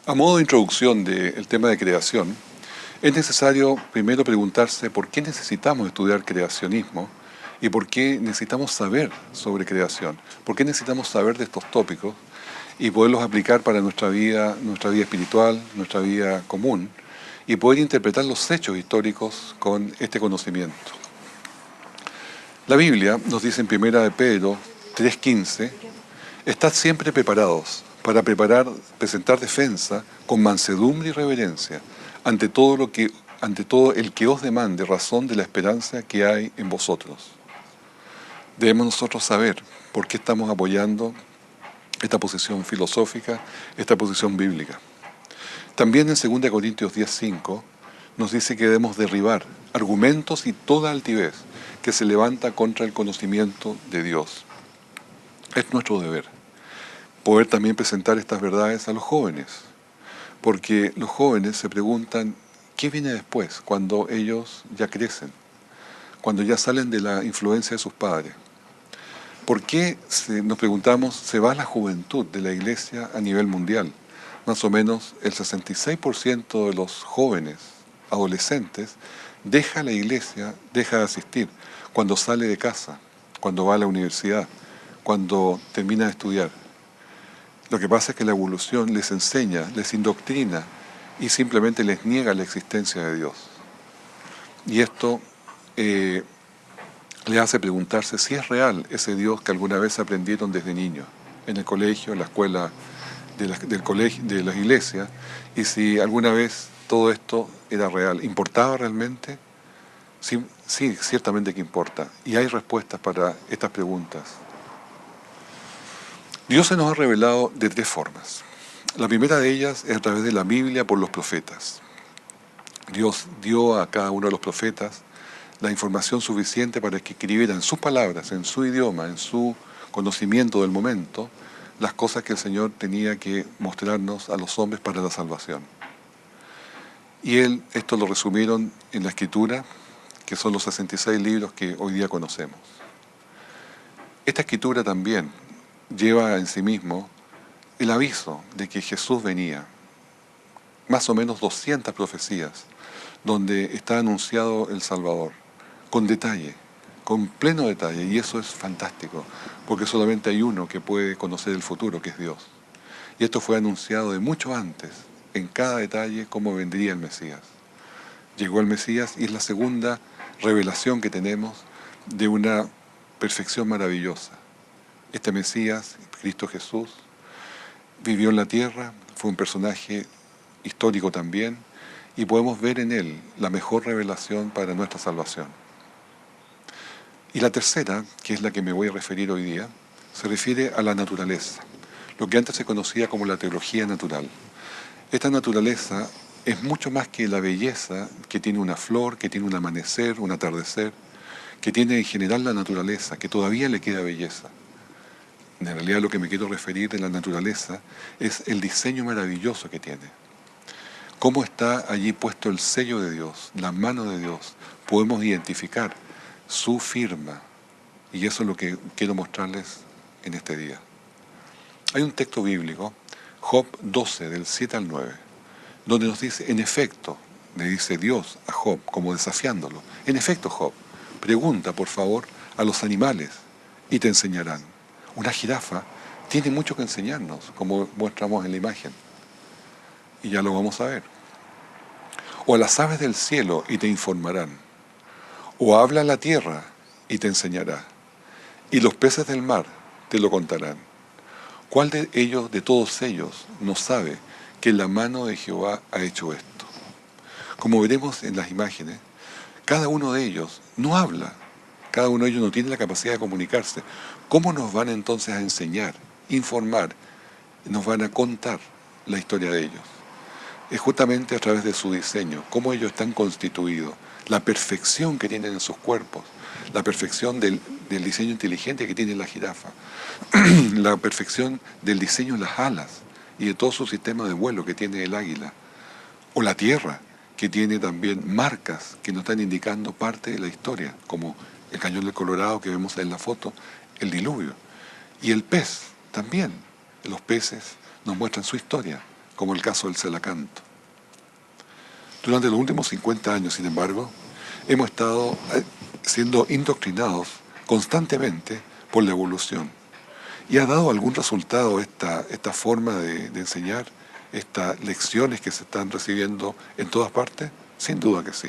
A modo de introducción del tema de creación, es necesario primero preguntarse por qué necesitamos estudiar creacionismo y por qué necesitamos saber sobre creación, por qué necesitamos saber de estos tópicos y poderlos aplicar para nuestra vida espiritual, nuestra vida común, y poder interpretar los hechos históricos con este conocimiento. La Biblia nos dice en 1 de Pedro 3:15, estad siempre preparados para presentar defensa con mansedumbre y reverencia ante todo el que os demande razón de la esperanza que hay en vosotros. Debemos nosotros saber por qué estamos apoyando esta posición filosófica, esta posición bíblica. También en 2 Corintios 10:5 nos dice que debemos derribar argumentos y toda altivez que se levanta contra el conocimiento de Dios. Es nuestro deber poder también presentar estas verdades a los jóvenes, porque los jóvenes se preguntan qué viene después cuando ellos ya crecen, cuando ya salen de la influencia de sus padres. ¿Por qué, nos preguntamos, se va la juventud de la iglesia a nivel mundial? Más o menos el 66% de los jóvenes adolescentes deja la iglesia, deja de asistir cuando sale de casa, cuando va a la universidad, cuando termina de estudiar. Lo que pasa es que la evolución les enseña, les indoctrina y simplemente les niega la existencia de Dios. Y esto les hace preguntarse si es real ese Dios que alguna vez aprendieron desde niños, en el colegio, en la escuela del colegio, de las iglesias, y si alguna vez todo esto era real. ¿Importaba realmente? Sí, sí, ciertamente que importa. Y hay respuestas para estas preguntas. Dios se nos ha revelado de tres formas. La primera de ellas es a través de la Biblia por los profetas. Dios dio a cada uno de los profetas la información suficiente para que escribieran en sus palabras, en su idioma, en su conocimiento del momento, las cosas que el Señor tenía que mostrarnos a los hombres para la salvación. Y esto lo resumieron en la Escritura, que son los 66 libros que hoy día conocemos. Esta Escritura también lleva en sí mismo el aviso de que Jesús venía. Más o menos 200 profecías donde está anunciado el Salvador, con detalle, con pleno detalle, y eso es fantástico, porque solamente hay uno que puede conocer el futuro, que es Dios. Y esto fue anunciado de mucho antes, en cada detalle, cómo vendría el Mesías. Llegó el Mesías y es la segunda revelación que tenemos de una perfección maravillosa. Este Mesías, Cristo Jesús, vivió en la tierra, fue un personaje histórico también, y podemos ver en él la mejor revelación para nuestra salvación. Y la tercera, que es la que me voy a referir hoy día, se refiere a la naturaleza, lo que antes se conocía como la teología natural. Esta naturaleza es mucho más que la belleza que tiene una flor, que tiene un amanecer, un atardecer, que tiene en general la naturaleza, que todavía le queda belleza. En realidad lo que me quiero referir de la naturaleza es el diseño maravilloso que tiene. Cómo está allí puesto el sello de Dios, la mano de Dios. Podemos identificar su firma. Y eso es lo que quiero mostrarles en este día. Hay un texto bíblico, Job 12, del 7 al 9, donde nos dice, en efecto, le dice Dios a Job, como desafiándolo, en efecto, Job, pregunta, por favor, a los animales y te enseñarán. Una jirafa tiene mucho que enseñarnos, como mostramos en la imagen. Y ya lo vamos a ver. O a las aves del cielo y te informarán. O habla a la tierra y te enseñará. Y los peces del mar te lo contarán. ¿Cuál de ellos, de todos ellos, no sabe que la mano de Jehová ha hecho esto? Como veremos en las imágenes, cada uno de ellos no habla. Cada uno de ellos no tiene la capacidad de comunicarse. ¿Cómo nos van entonces a enseñar, informar, nos van a contar la historia de ellos? Es justamente a través de su diseño, cómo ellos están constituidos, la perfección que tienen en sus cuerpos, la perfección del diseño inteligente que tiene la jirafa, la perfección del diseño de las alas y de todo su sistema de vuelo que tiene el águila, o la tierra, que tiene también marcas que nos están indicando parte de la historia, como el cañón del Colorado que vemos en la foto, el diluvio. Y el pez también. Los peces nos muestran su historia, como el caso del Celacanto. Durante los últimos 50 años, sin embargo, hemos estado siendo indoctrinados constantemente por la evolución. ¿Y ha dado algún resultado esta forma de enseñar, estas lecciones que se están recibiendo en todas partes? Sin duda que sí.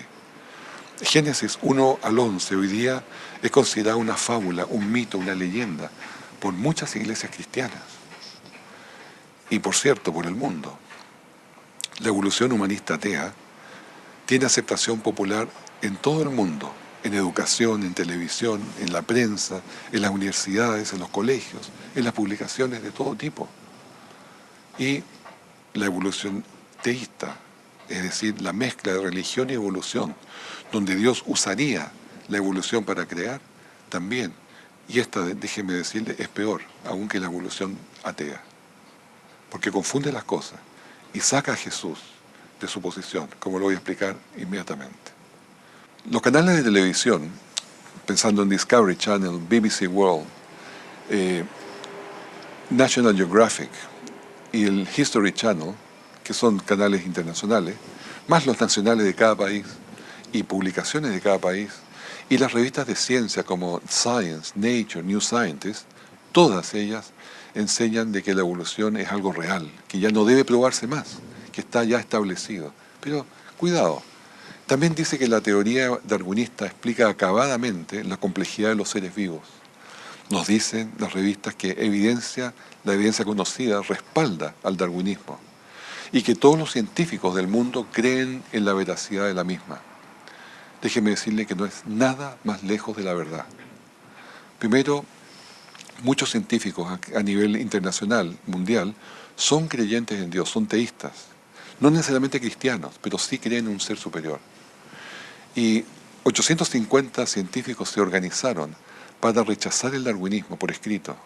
Génesis 1 al 11 hoy día es considerada una fábula, un mito, una leyenda por muchas iglesias cristianas y, por cierto, por el mundo. La evolución humanista atea tiene aceptación popular en todo el mundo, en educación, en televisión, en la prensa, en las universidades, en los colegios, en las publicaciones de todo tipo. Y la evolución teísta, es decir, la mezcla de religión y evolución, donde Dios usaría la evolución para crear, también, y esta, déjeme decirle, es peor, aún que la evolución atea, porque confunde las cosas y saca a Jesús de su posición, como lo voy a explicar inmediatamente. Los canales de televisión, pensando en Discovery Channel, BBC World, National Geographic y el History Channel, que son canales internacionales, más los nacionales de cada país y publicaciones de cada país, y las revistas de ciencia como Science, Nature, New Scientist, todas ellas enseñan de que la evolución es algo real, que ya no debe probarse más, que está ya establecido. Pero cuidado, también dice que la teoría darwinista explica acabadamente la complejidad de los seres vivos. Nos dicen las revistas que la evidencia conocida respalda al darwinismo y que todos los científicos del mundo creen en la veracidad de la misma. Déjeme decirle que no es nada más lejos de la verdad. Primero, muchos científicos a nivel internacional, mundial, son creyentes en Dios, son teístas. No necesariamente cristianos, pero sí creen en un ser superior. Y 850 científicos se organizaron para rechazar el darwinismo por escrito.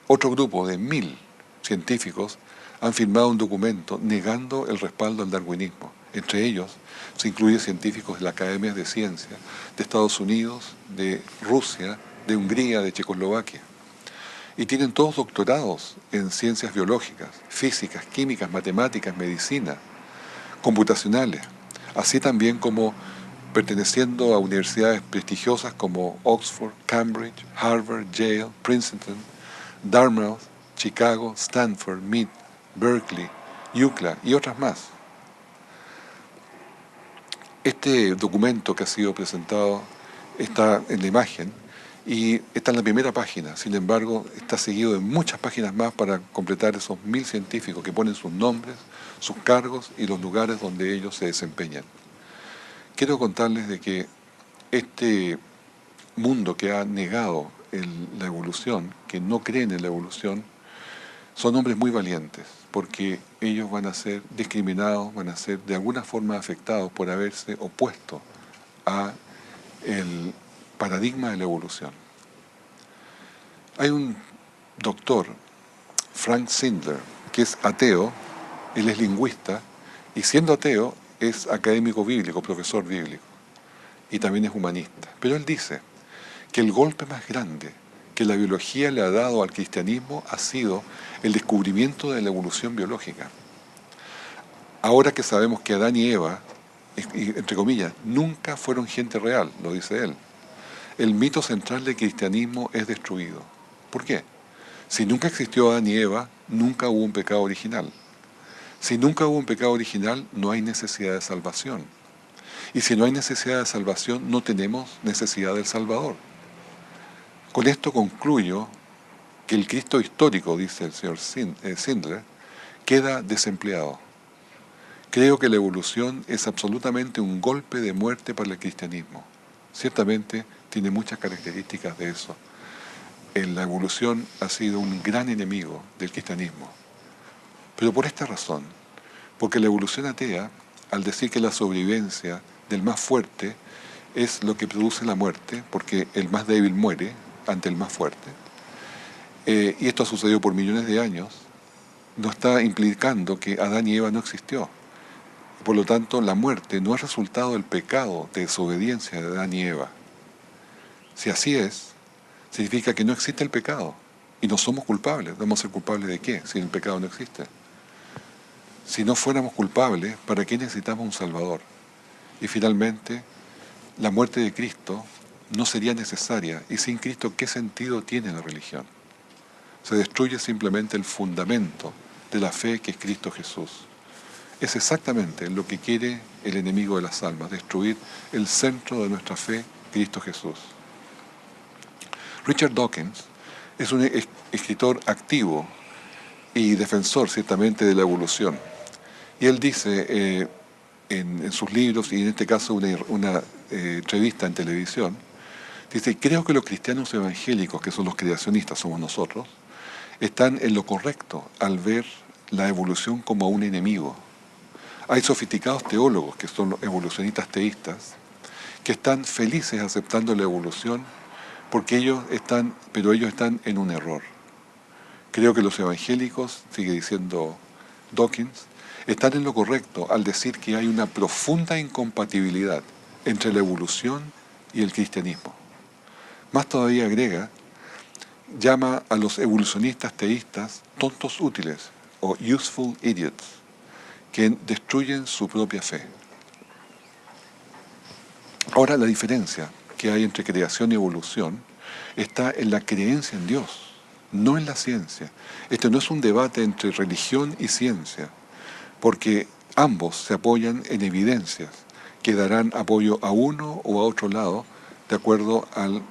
Otro grupo de 1000 científicos han firmado un documento negando el respaldo al darwinismo. Entre ellos se incluye científicos de la Academia de Ciencias de Estados Unidos, de Rusia, de Hungría, de Checoslovaquia. Y tienen todos doctorados en ciencias biológicas, físicas, químicas, matemáticas, medicina, computacionales, así también como perteneciendo a universidades prestigiosas como Oxford, Cambridge, Harvard, Yale, Princeton, Dartmouth, Chicago, Stanford, Mead, Berkeley, UCLA y otras más. Este documento que ha sido presentado está en la imagen y está en la primera página. Sin embargo, está seguido de muchas páginas más para completar esos 1000 científicos que ponen sus nombres, sus cargos y los lugares donde ellos se desempeñan. Quiero contarles de que este mundo que ha negado la evolución, que no creen en la evolución, son hombres muy valientes, porque ellos van a ser discriminados, van a ser de alguna forma afectados por haberse opuesto a el paradigma de la evolución. Hay un doctor, Frank Sindler, que es ateo, él es lingüista, y siendo ateo es académico bíblico, profesor bíblico, y también es humanista. Pero él dice que el golpe más grande que la biología le ha dado al cristianismo ha sido el descubrimiento de la evolución biológica. Ahora que sabemos que Adán y Eva, entre comillas, nunca fueron gente real, lo dice él, el mito central del cristianismo es destruido. ¿Por qué? Si nunca existió Adán y Eva, nunca hubo un pecado original. Si nunca hubo un pecado original, no hay necesidad de salvación. Y si no hay necesidad de salvación, no tenemos necesidad del Salvador. Con esto concluyo que el Cristo histórico, dice el señor Sindler, queda desempleado. Creo que la evolución es absolutamente un golpe de muerte para el cristianismo. Ciertamente tiene muchas características de eso. La evolución ha sido un gran enemigo del cristianismo. Pero por esta razón, porque la evolución atea, al decir que la sobrevivencia del más fuerte es lo que produce la muerte, porque el más débil muere ante el más fuerte, y esto ha sucedido por millones de años, no está implicando que Adán y Eva no existió. Por lo tanto, la muerte no es resultado del pecado de desobediencia de Adán y Eva. Si así es, significa que no existe el pecado y no somos culpables. ¿Vamos a ser culpables de qué si el pecado no existe? Si no fuéramos culpables, ¿para qué necesitamos un Salvador? Y finalmente, la muerte de Cristo no sería necesaria. Y sin Cristo, ¿qué sentido tiene la religión? Se destruye simplemente el fundamento de la fe que es Cristo Jesús. Es exactamente lo que quiere el enemigo de las almas, destruir el centro de nuestra fe, Cristo Jesús. Richard Dawkins es un escritor activo y defensor ciertamente de la evolución. Y él dice en sus libros, y en este caso una entrevista en televisión, dice: creo que los cristianos evangélicos, que son los creacionistas, somos nosotros, están en lo correcto al ver la evolución como un enemigo. Hay sofisticados teólogos, que son los evolucionistas teístas, que están felices aceptando la evolución pero ellos están en un error. Creo que los evangélicos, sigue diciendo Dawkins, están en lo correcto al decir que hay una profunda incompatibilidad entre la evolución y el cristianismo. Más todavía agrega, llama a los evolucionistas teístas tontos útiles o useful idiots, que destruyen su propia fe. Ahora, la diferencia que hay entre creación y evolución está en la creencia en Dios, no en la ciencia. Este no es un debate entre religión y ciencia, porque ambos se apoyan en evidencias que darán apoyo a uno o a otro lado de acuerdo al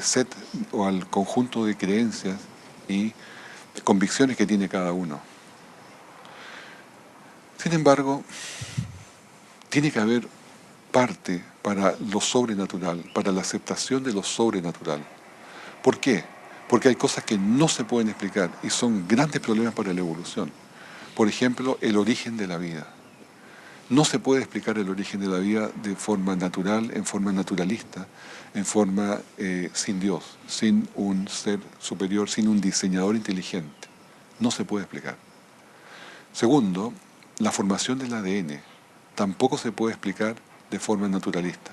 set o al conjunto de creencias y convicciones que tiene cada uno. Sin embargo, tiene que haber parte para lo sobrenatural, para la aceptación de lo sobrenatural. ¿Por qué? Porque hay cosas que no se pueden explicar y son grandes problemas para la evolución. Por ejemplo, el origen de la vida. No se puede explicar el origen de la vida de forma natural, en forma naturalista, en forma sin Dios, sin un ser superior, sin un diseñador inteligente. No se puede explicar. Segundo, la formación del ADN tampoco se puede explicar de forma naturalista,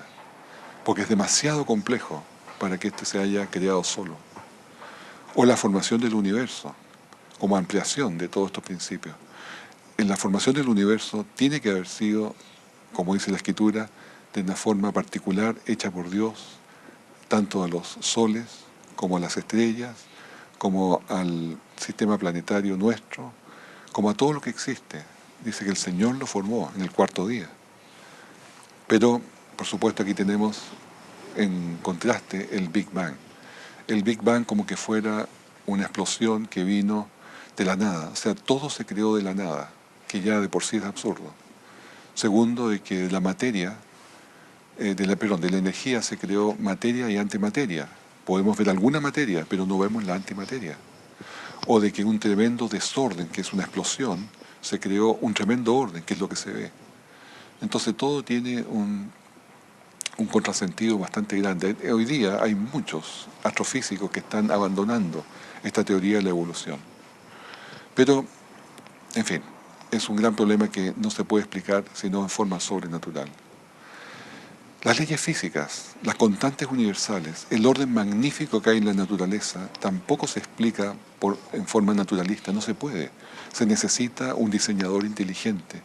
porque es demasiado complejo para que éste se haya creado solo. O la formación del universo, como ampliación de todos estos principios. En la formación del universo tiene que haber sido, como dice la Escritura, de una forma particular hecha por Dios, tanto a los soles como a las estrellas, como al sistema planetario nuestro, como a todo lo que existe. Dice que el Señor lo formó en el cuarto día. Pero, por supuesto, aquí tenemos en contraste el Big Bang. El Big Bang como que fuera una explosión que vino de la nada. O sea, todo se creó de la nada, que ya de por sí es absurdo. Segundo, de que la materia, de la energía se creó materia y antimateria. Podemos ver alguna materia, pero no vemos la antimateria. O de que un tremendo desorden, que es una explosión, se creó un tremendo orden, que es lo que se ve. Entonces todo tiene un contrasentido bastante grande. Hoy día hay muchos astrofísicos que están abandonando esta teoría de la evolución. Pero, en fin, es un gran problema que no se puede explicar sino en forma sobrenatural. Las leyes físicas, las constantes universales, el orden magnífico que hay en la naturaleza, tampoco se explica en forma naturalista, no se puede. Se necesita un diseñador inteligente,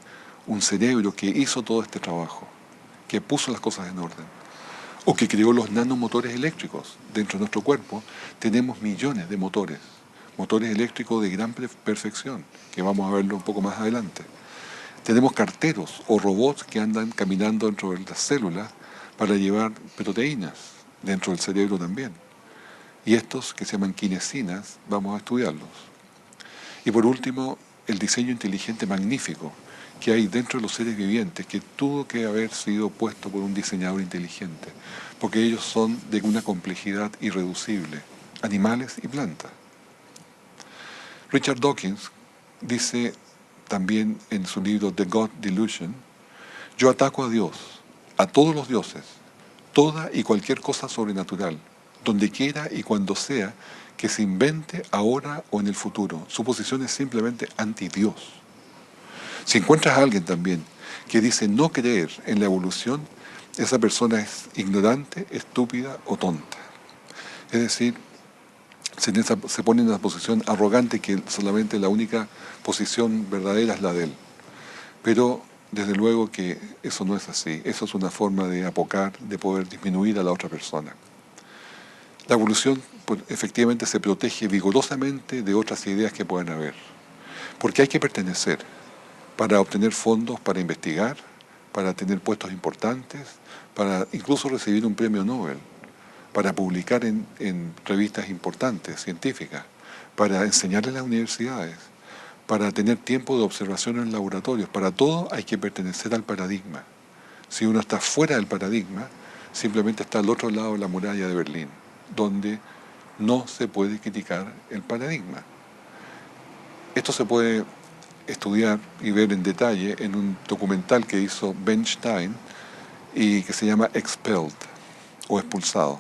un cerebro que hizo todo este trabajo, que puso las cosas en orden, o que creó los nanomotores eléctricos. Dentro de nuestro cuerpo tenemos millones de motores eléctricos de gran perfección, que vamos a verlo un poco más adelante. Tenemos carteros o robots que andan caminando dentro de las células para llevar proteínas dentro del cerebro también. Y estos, que se llaman kinesinas, vamos a estudiarlos. Y por último, el diseño inteligente magnífico que hay dentro de los seres vivientes, que tuvo que haber sido puesto por un diseñador inteligente, porque ellos son de una complejidad irreducible, animales y plantas. Richard Dawkins dice también en su libro The God Delusion: yo ataco a Dios, a todos los dioses, toda y cualquier cosa sobrenatural, donde quiera y cuando sea que se invente ahora o en el futuro. Su posición es simplemente anti-Dios. Si encuentras a alguien también que dice no creer en la evolución, esa persona es ignorante, estúpida o tonta. Es decir, se pone en una posición arrogante que solamente la única posición verdadera es la de él. Pero desde luego que eso no es así. Eso es una forma de apocar, de poder disminuir a la otra persona. La evolución pues, efectivamente se protege vigorosamente de otras ideas que puedan haber. Porque hay que pertenecer para obtener fondos para investigar, para tener puestos importantes, para incluso recibir un premio Nobel, para publicar en revistas importantes, científicas, para enseñar en las universidades, para tener tiempo de observación en laboratorios. Para todo hay que pertenecer al paradigma. Si uno está fuera del paradigma, simplemente está al otro lado de la muralla de Berlín, donde no se puede criticar el paradigma. Esto se puede estudiar y ver en detalle en un documental que hizo Ben Stein y que se llama Expelled o Expulsado.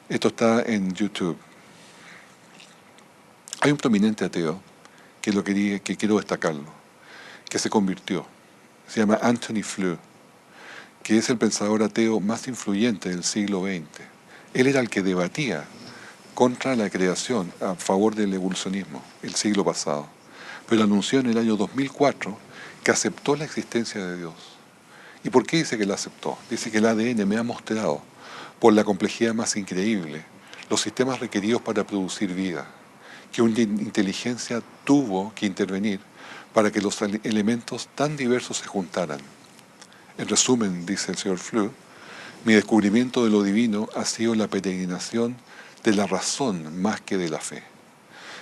Esto está en YouTube. Hay un prominente ateo que quiero destacarlo, que se convirtió. Se llama Anthony Flew, que es el pensador ateo más influyente del siglo XX. Él era el que debatía contra la creación a favor del evolucionismo el siglo pasado, pero anunció en el año 2004 que aceptó la existencia de Dios. ¿Y por qué dice que la aceptó? Dice que el ADN me ha mostrado, por la complejidad más increíble, los sistemas requeridos para producir vida, que una inteligencia tuvo que intervenir para que los elementos tan diversos se juntaran. En resumen, dice el señor Flew, mi descubrimiento de lo divino ha sido la peregrinación de la razón más que de la fe.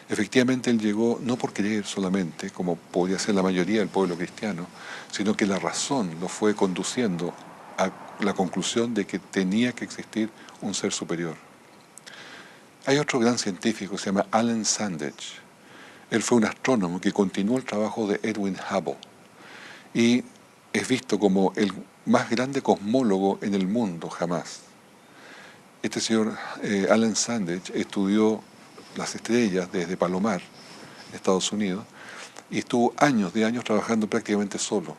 Efectivamente, él llegó no por creer solamente, como podría ser la mayoría del pueblo cristiano, sino que la razón lo fue conduciendo a la conclusión de que tenía que existir un ser superior. Hay otro gran científico, se llama Alan Sandage. Él fue un astrónomo que continuó el trabajo de Edwin Hubble y es visto como el más grande cosmólogo en el mundo jamás. Este señor Alan Sandage estudió las estrellas desde Palomar, Estados Unidos, y estuvo años de años trabajando prácticamente solo.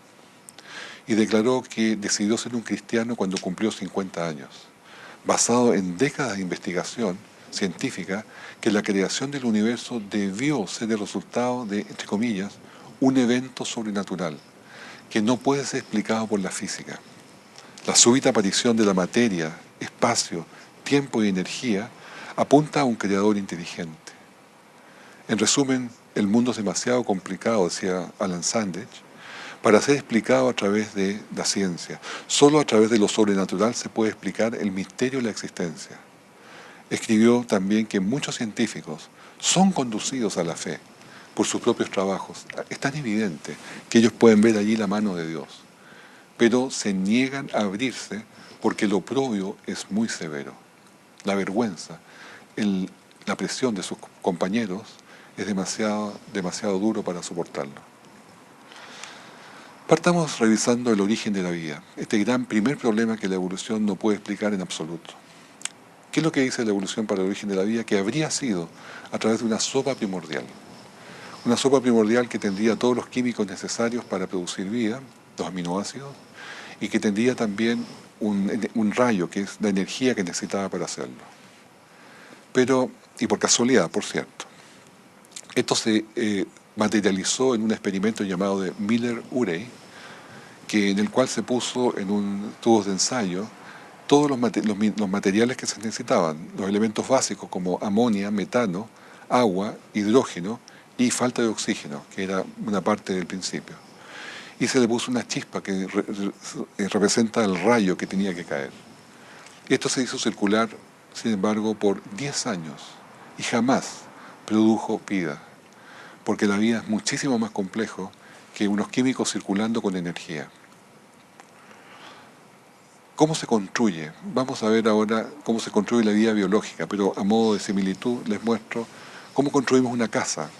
Y declaró que decidió ser un cristiano cuando cumplió 50 años, basado en décadas de investigación científica, que la creación del universo debió ser el resultado de, entre comillas, un evento sobrenatural, que no puede ser explicado por la física. La súbita aparición de la materia, espacio, tiempo y energía apunta a un creador inteligente. En resumen, el mundo es demasiado complicado, decía Alan Sandage, para ser explicado a través de la ciencia. Solo a través de lo sobrenatural se puede explicar el misterio de la existencia. Escribió también que muchos científicos son conducidos a la fe por sus propios trabajos. Es tan evidente que ellos pueden ver allí la mano de Dios, pero se niegan a abrirse porque lo propio es muy severo. La vergüenza, la presión de sus compañeros es demasiado duro para soportarlo. Partamos revisando el origen de la vida, este gran primer problema que la evolución no puede explicar en absoluto. ¿Qué es lo que dice la evolución para el origen de la vida? Que habría sido a través de una sopa primordial. Una sopa primordial que tendría todos los químicos necesarios para producir vida, los aminoácidos, y que tendría también un rayo, que es la energía que necesitaba para hacerlo. Pero, y por casualidad, por cierto, esto se materializó en un experimento llamado de Miller-Urey, en el cual se puso en un tubo de ensayo todos los materiales que se necesitaban, los elementos básicos como amonia, metano, agua, hidrógeno y falta de oxígeno, que era una parte del principio. Y se le puso una chispa que representa el rayo que tenía que caer. Esto se hizo circular, sin embargo, por 10 años y jamás produjo vida, porque la vida es muchísimo más complejo que unos químicos circulando con energía. ¿Cómo se construye? Vamos a ver ahora cómo se construye la vida biológica, pero a modo de similitud les muestro cómo construimos una casa,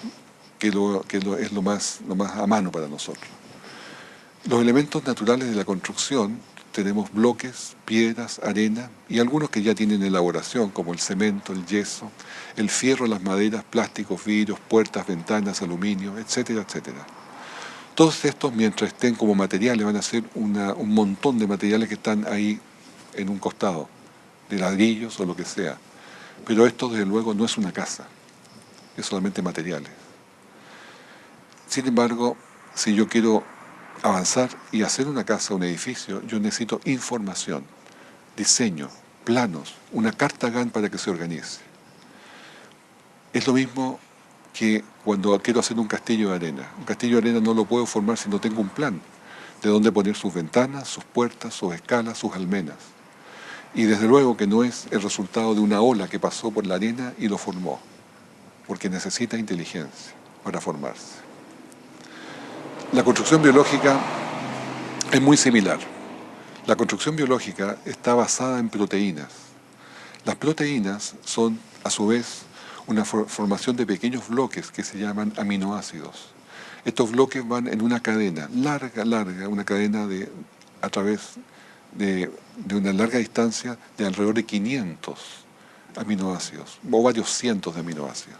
que es lo más a mano para nosotros. Los elementos naturales de la construcción tenemos bloques, piedras, arena y algunos que ya tienen elaboración, como el cemento, el yeso, el fierro, las maderas, plásticos, vidrios, puertas, ventanas, aluminio, etcétera, etcétera. Todos estos, mientras estén como materiales, van a ser un montón de materiales que están ahí en un costado, de ladrillos o lo que sea. Pero esto, desde luego, no es una casa, es solamente materiales. Sin embargo, si yo quiero avanzar y hacer una casa, un edificio, yo necesito información, diseño, planos, una carta GAN para que se organice. Es lo mismo que cuando quiero hacer un castillo de arena. Un castillo de arena no lo puedo formar si no tengo un plan de dónde poner sus ventanas, sus puertas, sus escalas, sus almenas. Y desde luego que no es el resultado de una ola que pasó por la arena y lo formó, porque necesita inteligencia para formarse. La construcción biológica es muy similar. La construcción biológica está basada en proteínas. Las proteínas son, a su vez, una formación de pequeños bloques que se llaman aminoácidos. Estos bloques van en una cadena larga, una cadena a través de una larga distancia de alrededor de 500 aminoácidos, o varios cientos de aminoácidos.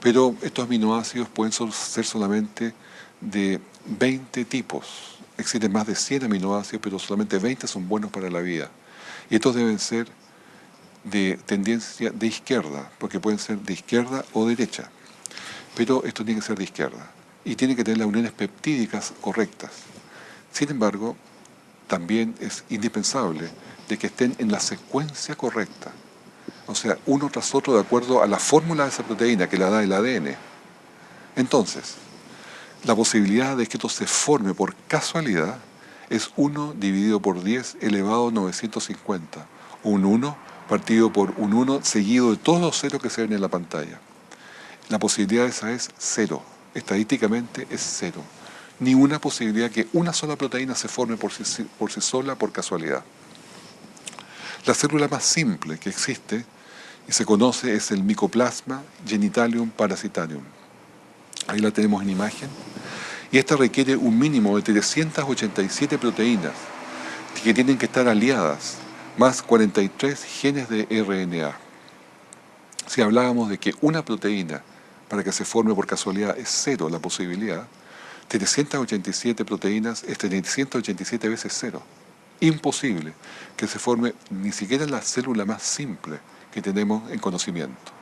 Pero estos aminoácidos pueden ser solamente de 20 tipos. Existen más de 100 aminoácidos, pero solamente 20 son buenos para la vida. Y estos deben ser de tendencia de izquierda, porque pueden ser de izquierda o derecha. Pero esto tiene que ser de izquierda. Y tiene que tener las uniones peptídicas correctas. Sin embargo, también es indispensable de que estén en la secuencia correcta. O sea, uno tras otro de acuerdo a la fórmula de esa proteína que la da el ADN. Entonces, la posibilidad de que esto se forme por casualidad es 1 dividido por 10 elevado a 950. Un 1 partido por un 1 seguido de todos los ceros que se ven en la pantalla. La posibilidad esa es 0. Estadísticamente es 0. Ni una posibilidad que una sola proteína se forme por sí sola por casualidad. La célula más simple que existe y se conoce es el Mycoplasma genitalium parasitarium. Ahí la tenemos en imagen. Y esta requiere un mínimo de 387 proteínas que tienen que estar aliadas, más 43 genes de RNA. Si hablábamos de que una proteína para que se forme por casualidad es 0 la posibilidad, 387 proteínas es 387 veces 0. Imposible que se forme ni siquiera la célula más simple que tenemos en conocimiento.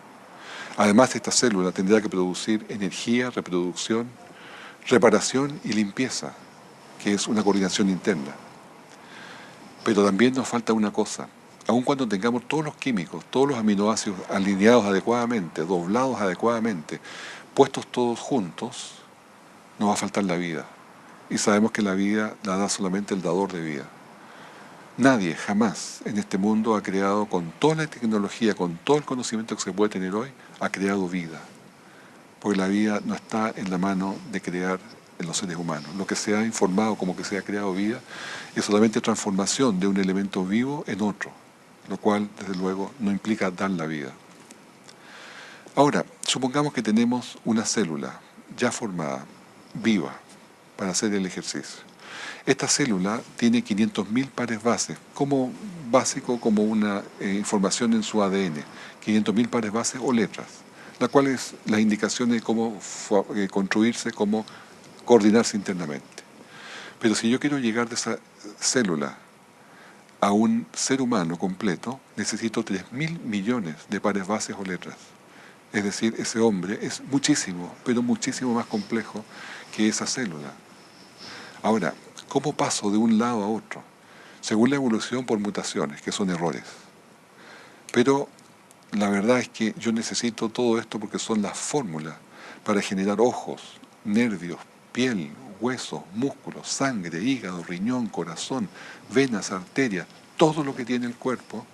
Además, esta célula tendrá que producir energía, reproducción, reparación y limpieza, que es una coordinación interna. Pero también nos falta una cosa. Aun cuando tengamos todos los químicos, todos los aminoácidos alineados adecuadamente, doblados adecuadamente, puestos todos juntos, nos va a faltar la vida. Y sabemos que la vida la da solamente el dador de vida. Nadie jamás en este mundo ha creado, con toda la tecnología, con todo el conocimiento que se puede tener hoy, ha creado vida. Porque la vida no está en la mano de crear en los seres humanos. Lo que se ha informado como que se ha creado vida es solamente transformación de un elemento vivo en otro, lo cual, desde luego, no implica dar la vida. Ahora, supongamos que tenemos una célula ya formada, viva, para hacer el ejercicio. Esta célula tiene 500.000 pares bases, como básico, como una información en su ADN, 500.000 pares bases o letras, la cual es la indicación de cómo construirse, cómo coordinarse internamente. Pero si yo quiero llegar de esa célula a un ser humano completo, necesito 3.000 millones de pares bases o letras. Es decir, ese hombre es muchísimo, pero muchísimo más complejo que esa célula. Ahora, ¿cómo paso de un lado a otro? Según la evolución por mutaciones, que son errores. Pero la verdad es que yo necesito todo esto porque son las fórmulas para generar ojos, nervios, piel, huesos, músculos, sangre, hígado, riñón, corazón, venas, arterias, todo lo que tiene el cuerpo.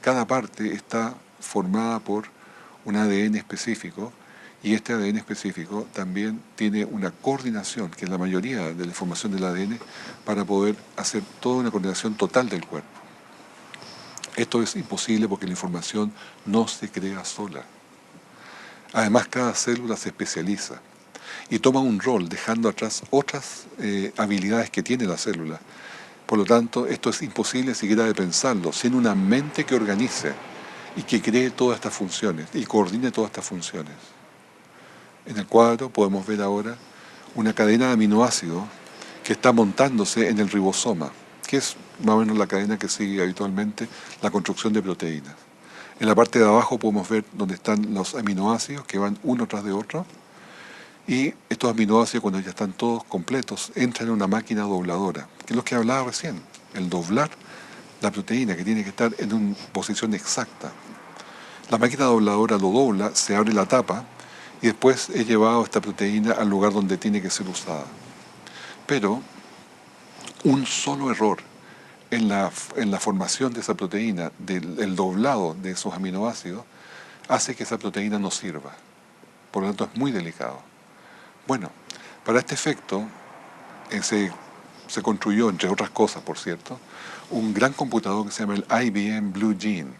Cada parte está formada por un ADN específico y este ADN específico también tiene una coordinación, que es la mayoría de la información del ADN, para poder hacer toda una coordinación total del cuerpo. Esto es imposible porque la información no se crea sola. Además, cada célula se especializa y toma un rol, dejando atrás otras habilidades que tiene la célula. Por lo tanto, esto es imposible siquiera de pensarlo, sin una mente que organice y que cree todas estas funciones y coordine todas estas funciones. En el cuadro podemos ver ahora una cadena de aminoácidos que está montándose en el ribosoma, que es más o menos la cadena que sigue habitualmente la construcción de proteínas. En la parte de abajo podemos ver dónde están los aminoácidos que van uno tras de otro Y estos aminoácidos, cuando ya están todos completos, entran en una máquina dobladora, que es lo que hablaba recién, el doblar la proteína, que tiene que estar en una posición exacta. La máquina dobladora lo dobla, se abre la tapa y después he llevado esta proteína al lugar donde tiene que ser usada. Pero un solo error en la formación de esa proteína, del doblado de esos aminoácidos, hace que esa proteína no sirva. Por lo tanto, es muy delicado. Bueno, para este efecto se construyó, entre otras cosas, por cierto, un gran computador que se llama el IBM Blue Gene,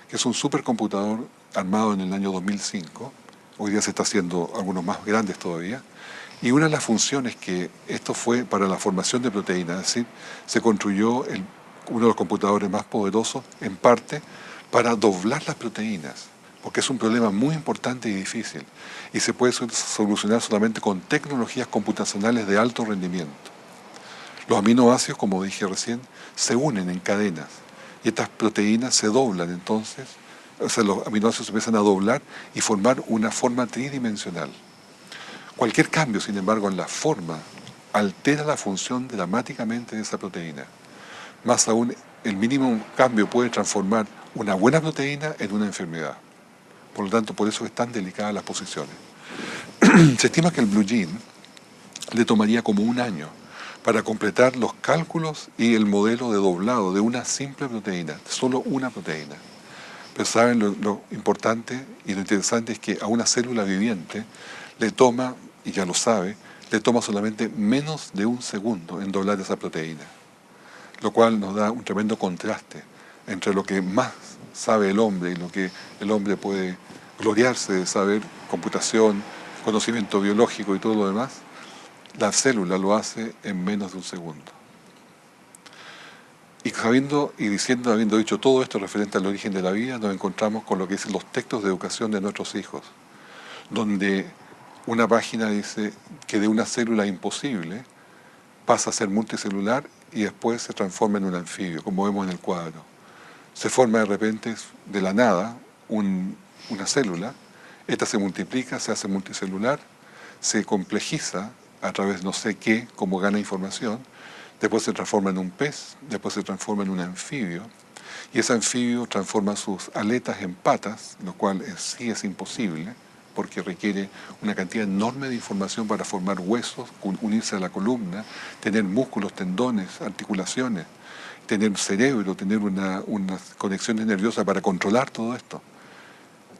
que es un supercomputador armado en el año 2005. Hoy día se está haciendo algunos más grandes todavía. Y una de las funciones que esto fue para la formación de proteínas, es decir, se construyó uno de los computadores más poderosos, en parte, para doblar las proteínas, porque es un problema muy importante y difícil, y se puede solucionar solamente con tecnologías computacionales de alto rendimiento. Los aminoácidos, como dije recién, se unen en cadenas, y estas proteínas se doblan entonces, o sea, los aminoácidos empiezan a doblar y formar una forma tridimensional. Cualquier cambio, sin embargo, en la forma altera la función dramáticamente de esa proteína. Más aún, el mínimo cambio puede transformar una buena proteína en una enfermedad. Por lo tanto, por eso es tan delicada las posiciones. Se estima que el Blue Gene le tomaría como un año para completar los cálculos y el modelo de doblado de una simple proteína, solo una proteína. Pero saben, lo importante y lo interesante es que a una célula viviente le toma, y ya lo sabe, le toma solamente menos de un segundo en doblar esa proteína, lo cual nos da un tremendo contraste entre lo que más sabe el hombre y lo que el hombre puede gloriarse de saber, computación, conocimiento biológico y todo lo demás. La célula lo hace en menos de un segundo. Y sabiendo y diciendo, habiendo dicho todo esto referente al origen de la vida, nos encontramos con lo que dicen los textos de educación de nuestros hijos, donde una página dice que de una célula imposible pasa a ser multicelular y después se transforma en un anfibio, como vemos en el cuadro. Se forma de repente de la nada una célula, esta se multiplica, se hace multicelular, se complejiza a través de no sé qué, como gana información, después se transforma en un pez, después se transforma en un anfibio, y ese anfibio transforma sus aletas en patas, lo cual sí es imposible, porque requiere una cantidad enorme de información para formar huesos, unirse a la columna, tener músculos, tendones, articulaciones, tener cerebro, tener unas conexiones nerviosas para controlar todo esto.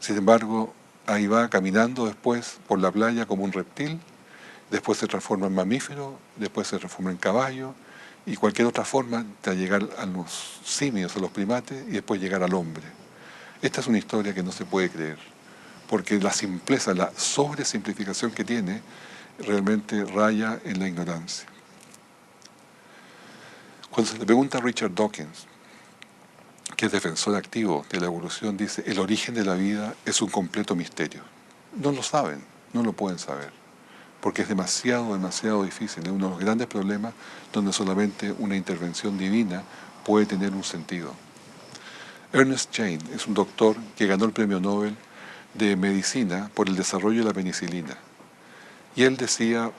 Sin embargo, ahí va caminando después por la playa como un reptil, después se transforma en mamífero, después se transforma en caballo, y cualquier otra forma de llegar a los simios, a los primates, y después llegar al hombre. Esta es una historia que no se puede creer, porque la simpleza, la sobresimplificación que tiene, realmente raya en la ignorancia. Cuando se le pregunta a Richard Dawkins, que es defensor activo de la evolución, dice, el origen de la vida es un completo misterio. No lo saben, no lo pueden saber, porque es demasiado difícil. Es uno de los grandes problemas donde solamente una intervención divina puede tener un sentido. Ernest Chain es un doctor que ganó el premio Nobel de Medicina por el desarrollo de la penicilina. Y él decía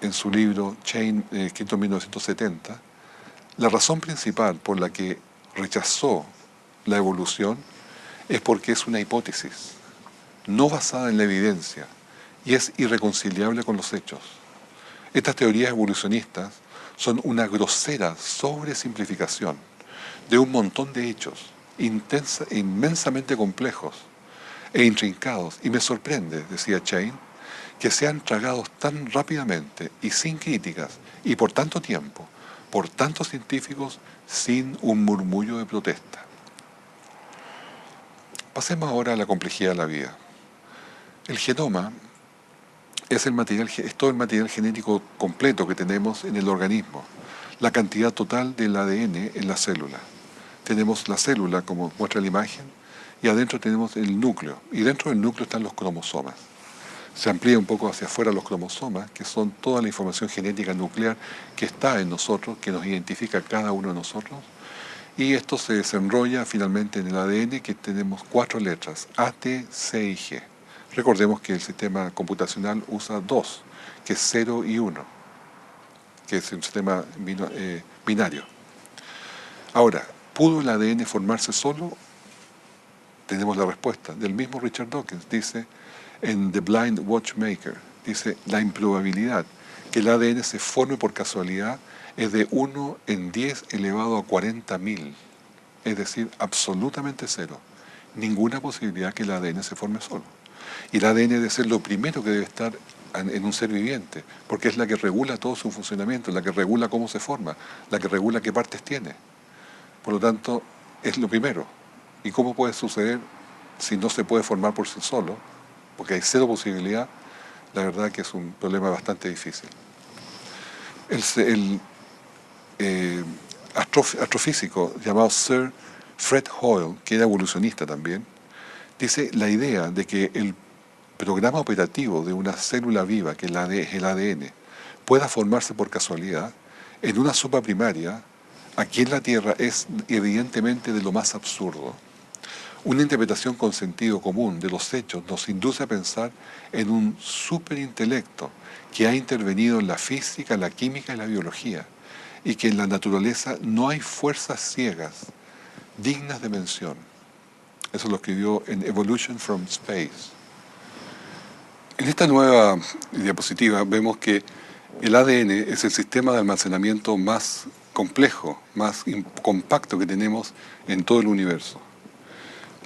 en su libro Chain, escrito en 1970, la razón principal por la que rechazó la evolución es porque es una hipótesis, no basada en la evidencia, y es irreconciliable con los hechos. Estas teorías evolucionistas son una grosera sobresimplificación de un montón de hechos inmensamente complejos e intrincados, y me sorprende, decía Chain, que sean tragados tan rápidamente y sin críticas y por tanto tiempo, por tantos científicos, sin un murmullo de protesta. Pasemos ahora a la complejidad de la vida. El genoma es todo el material genético completo que tenemos en el organismo, la cantidad total del ADN en la célula. Tenemos la célula, como muestra la imagen, y adentro tenemos el núcleo, y dentro del núcleo están los cromosomas. Se amplía un poco hacia afuera los cromosomas, que son toda la información genética nuclear que está en nosotros, que nos identifica a cada uno de nosotros, y esto se desenrolla finalmente en el ADN, que tenemos 4 letras, A, T, C y G. Recordemos que el sistema computacional usa dos, que es 0 y 1, que es un sistema binario. Ahora, ¿pudo el ADN formarse solo? Tenemos la respuesta del mismo Richard Dawkins. Dice en The Blind Watchmaker, dice, la improbabilidad que el ADN se forme por casualidad es de 1 en 10 elevado a 40.000, es decir, absolutamente cero. Ninguna posibilidad que el ADN se forme solo. Y el ADN debe ser lo primero que debe estar en un ser viviente, porque es la que regula todo su funcionamiento, la que regula cómo se forma, la que regula qué partes tiene. Por lo tanto, es lo primero. ¿Y cómo puede suceder si no se puede formar por sí solo? Porque hay cero posibilidad. La verdad que es un problema bastante difícil. El astrofísico llamado Sir Fred Hoyle, que era evolucionista también, dice la idea de que el programa operativo de una célula viva, que es el ADN, pueda formarse por casualidad en una sopa primaria, aquí en la Tierra, es evidentemente de lo más absurdo. Una interpretación con sentido común de los hechos nos induce a pensar en un superintelecto que ha intervenido en la física, la química y la biología, y que en la naturaleza no hay fuerzas ciegas dignas de mención. Eso lo escribió en Evolution from Space. En esta nueva diapositiva vemos que el ADN es el sistema de almacenamiento más complejo, más compacto que tenemos en todo el universo.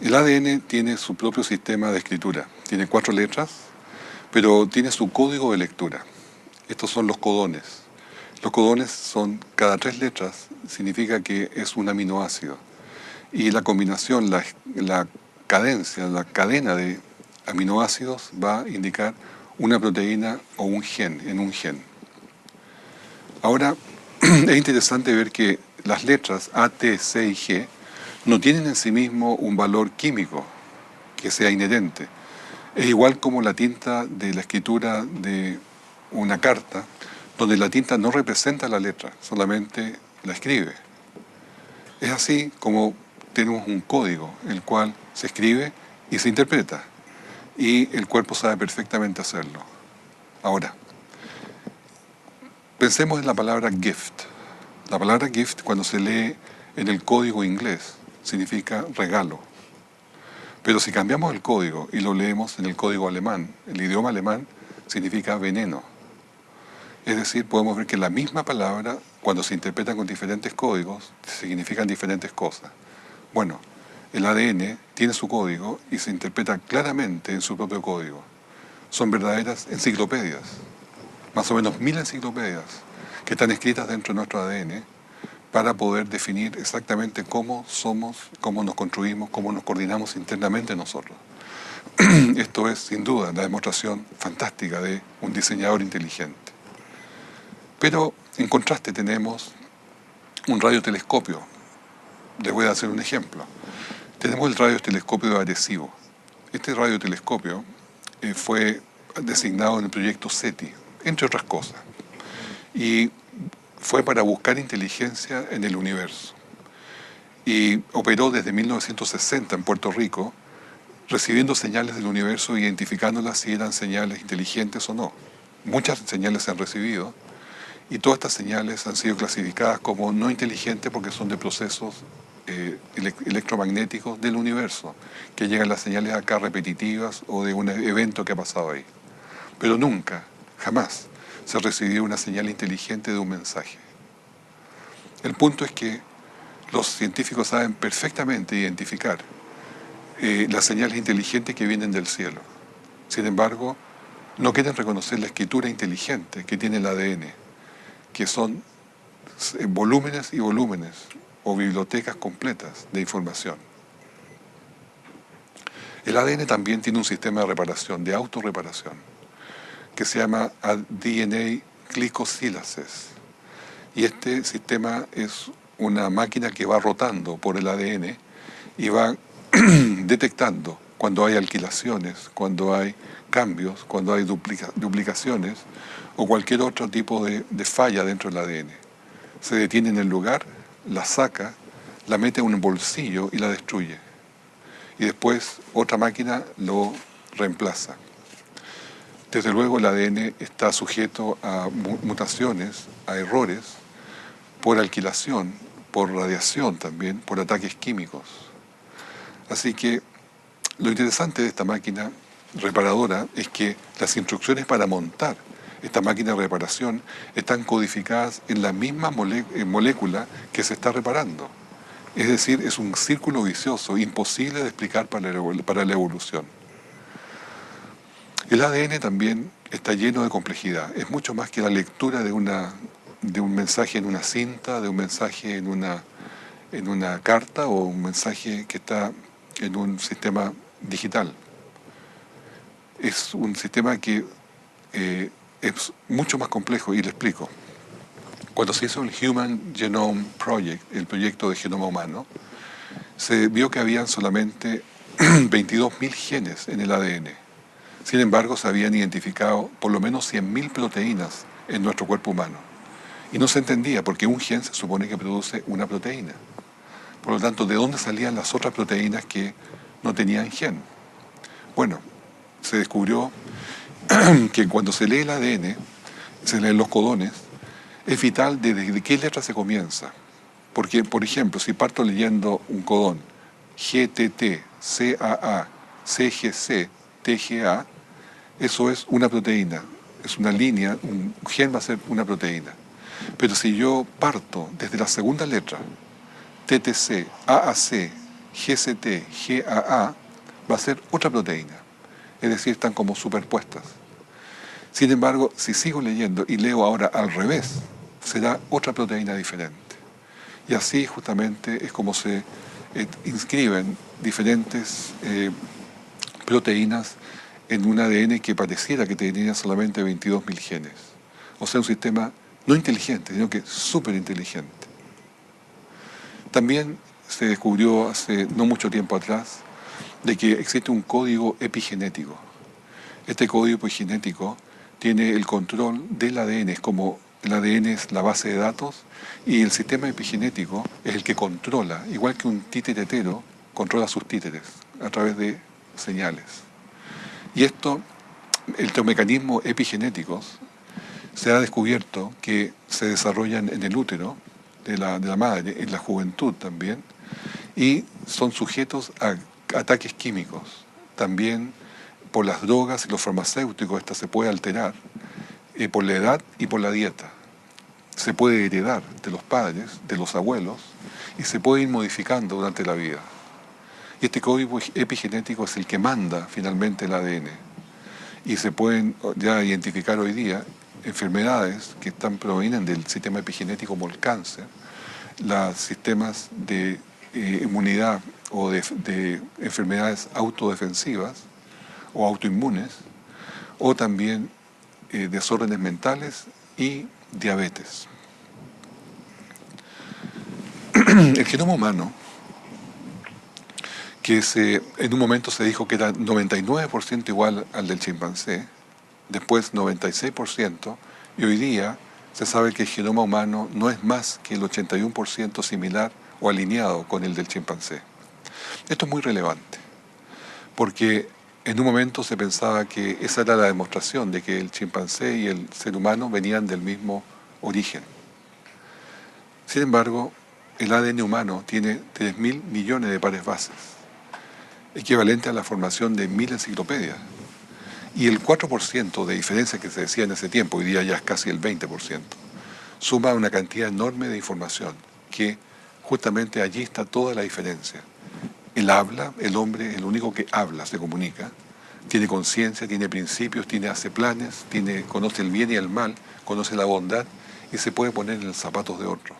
El ADN tiene su propio sistema de escritura. Tiene 4 letras, pero tiene su código de lectura. Estos son los codones. Los codones son, cada 3 letras, significa que es un aminoácido. Y la combinación, la cadencia, la cadena de aminoácidos va a indicar una proteína o un gen, en un gen. Ahora, es interesante ver que las letras A, T, C y G no tienen en sí mismo un valor químico que sea inherente. Es igual como la tinta de la escritura de una carta, donde la tinta no representa la letra, solamente la escribe. Es así como tenemos un código, el cual se escribe y se interpreta, y el cuerpo sabe perfectamente hacerlo. Ahora, pensemos en la palabra gift. La palabra gift, cuando se lee en el código inglés, significa regalo. Pero si cambiamos el código y lo leemos en el código alemán, el idioma alemán significa veneno. Es decir, podemos ver que la misma palabra, cuando se interpreta con diferentes códigos, significan diferentes cosas. Bueno, el ADN tiene su código y se interpreta claramente en su propio código. Son verdaderas enciclopedias, más o menos 1000 enciclopedias que están escritas dentro de nuestro ADN para poder definir exactamente cómo somos, cómo nos construimos, cómo nos coordinamos internamente nosotros. Esto es, sin duda, la demostración fantástica de un diseñador inteligente. Pero, en contraste, tenemos un radiotelescopio. Les voy a hacer un ejemplo. Tenemos el radiotelescopio de Arecibo. Este radiotelescopio fue designado en el proyecto SETI, entre otras cosas. Y fue para buscar inteligencia en el universo. Y operó desde 1960 en Puerto Rico, recibiendo señales del universo, identificándolas si eran señales inteligentes o no. Muchas señales se han recibido, y todas estas señales han sido clasificadas como no inteligentes porque son de procesos electromagnéticos del universo, que llegan las señales acá repetitivas o de un evento que ha pasado ahí. Pero nunca, jamás, se recibió una señal inteligente de un mensaje. El punto es que los científicos saben perfectamente identificar las señales inteligentes que vienen del cielo. Sin embargo, no quieren reconocer la escritura inteligente que tiene el ADN, que son volúmenes y volúmenes o bibliotecas completas de información. El ADN también tiene un sistema de reparación, de autorreparación, que se llama DNA glycosylases. Y este sistema es una máquina que va rotando por el ADN y va detectando cuando hay alquilaciones, cuando hay cambios, cuando hay duplicaciones o cualquier otro tipo de falla dentro del ADN. Se detiene en el lugar, la saca, la mete en un bolsillo y la destruye. Y después otra máquina lo reemplaza. Desde luego el ADN está sujeto a mutaciones, a errores, por alquilación, por radiación también, por ataques químicos. Así que lo interesante de esta máquina reparadora es que las instrucciones para montar esta máquina de reparación están codificadas en la misma molécula que se está reparando. Es decir, es un círculo vicioso, imposible de explicar para la evolución. El ADN también está lleno de complejidad. Es mucho más que la lectura de un mensaje en una cinta, de un mensaje en una carta o un mensaje que está en un sistema digital. Es un sistema que es mucho más complejo y le explico. Cuando se hizo el Human Genome Project, el proyecto de genoma humano, se vio que habían solamente 22.000 genes en el ADN. Sin embargo, se habían identificado por lo menos 100.000 proteínas en nuestro cuerpo humano. Y no se entendía porque un gen se supone que produce una proteína. Por lo tanto, ¿de dónde salían las otras proteínas que no tenían gen? Bueno, se descubrió que cuando se lee el ADN, se leen los codones, es vital desde qué letra se comienza. Porque, por ejemplo, si parto leyendo un codón GTT, CAA, CGC, TGA, eso es una proteína, es una línea, un gen va a ser una proteína. Pero si yo parto desde la segunda letra, TTC, AAC, GCT, GAA, va a ser otra proteína. Es decir, están como superpuestas. Sin embargo, si sigo leyendo y leo ahora al revés, será otra proteína diferente. Y así justamente es como se inscriben diferentes proteínas en un ADN que pareciera que tenía solamente 22.000 genes. O sea, un sistema no inteligente, sino que súper inteligente. También se descubrió hace no mucho tiempo atrás de que existe un código epigenético. Este código epigenético tiene el control del ADN, es como el ADN es la base de datos y el sistema epigenético es el que controla, igual que un titiritero controla sus títeres a través de señales. Y estos mecanismos epigenéticos se ha descubierto que se desarrollan en el útero de la madre, en la juventud también, y son sujetos a ataques químicos. También por las drogas y los farmacéuticos esta se puede alterar, por la edad y por la dieta. Se puede heredar de los padres, de los abuelos, y se puede ir modificando durante la vida. Y este código epigenético es el que manda finalmente el ADN. Y se pueden ya identificar hoy día enfermedades que provienen del sistema epigenético como el cáncer, los sistemas de inmunidad o de enfermedades autodefensivas o autoinmunes, o también desórdenes mentales y diabetes. El genoma humano, que en un momento se dijo que era 99% igual al del chimpancé, después 96%, y hoy día se sabe que el genoma humano no es más que el 81% similar o alineado con el del chimpancé. Esto es muy relevante, porque en un momento se pensaba que esa era la demostración de que el chimpancé y el ser humano venían del mismo origen. Sin embargo, el ADN humano tiene 3.000 millones de pares bases, equivalente a la formación de 1.000 enciclopedias. Y el 4% de diferencia que se decía en ese tiempo, hoy día ya es casi el 20%, suma una cantidad enorme de información, que justamente allí está toda la diferencia. El habla, el hombre, el único que habla, se comunica, tiene conciencia, tiene principios, hace planes, conoce el bien y el mal, conoce la bondad y se puede poner en los zapatos de otro.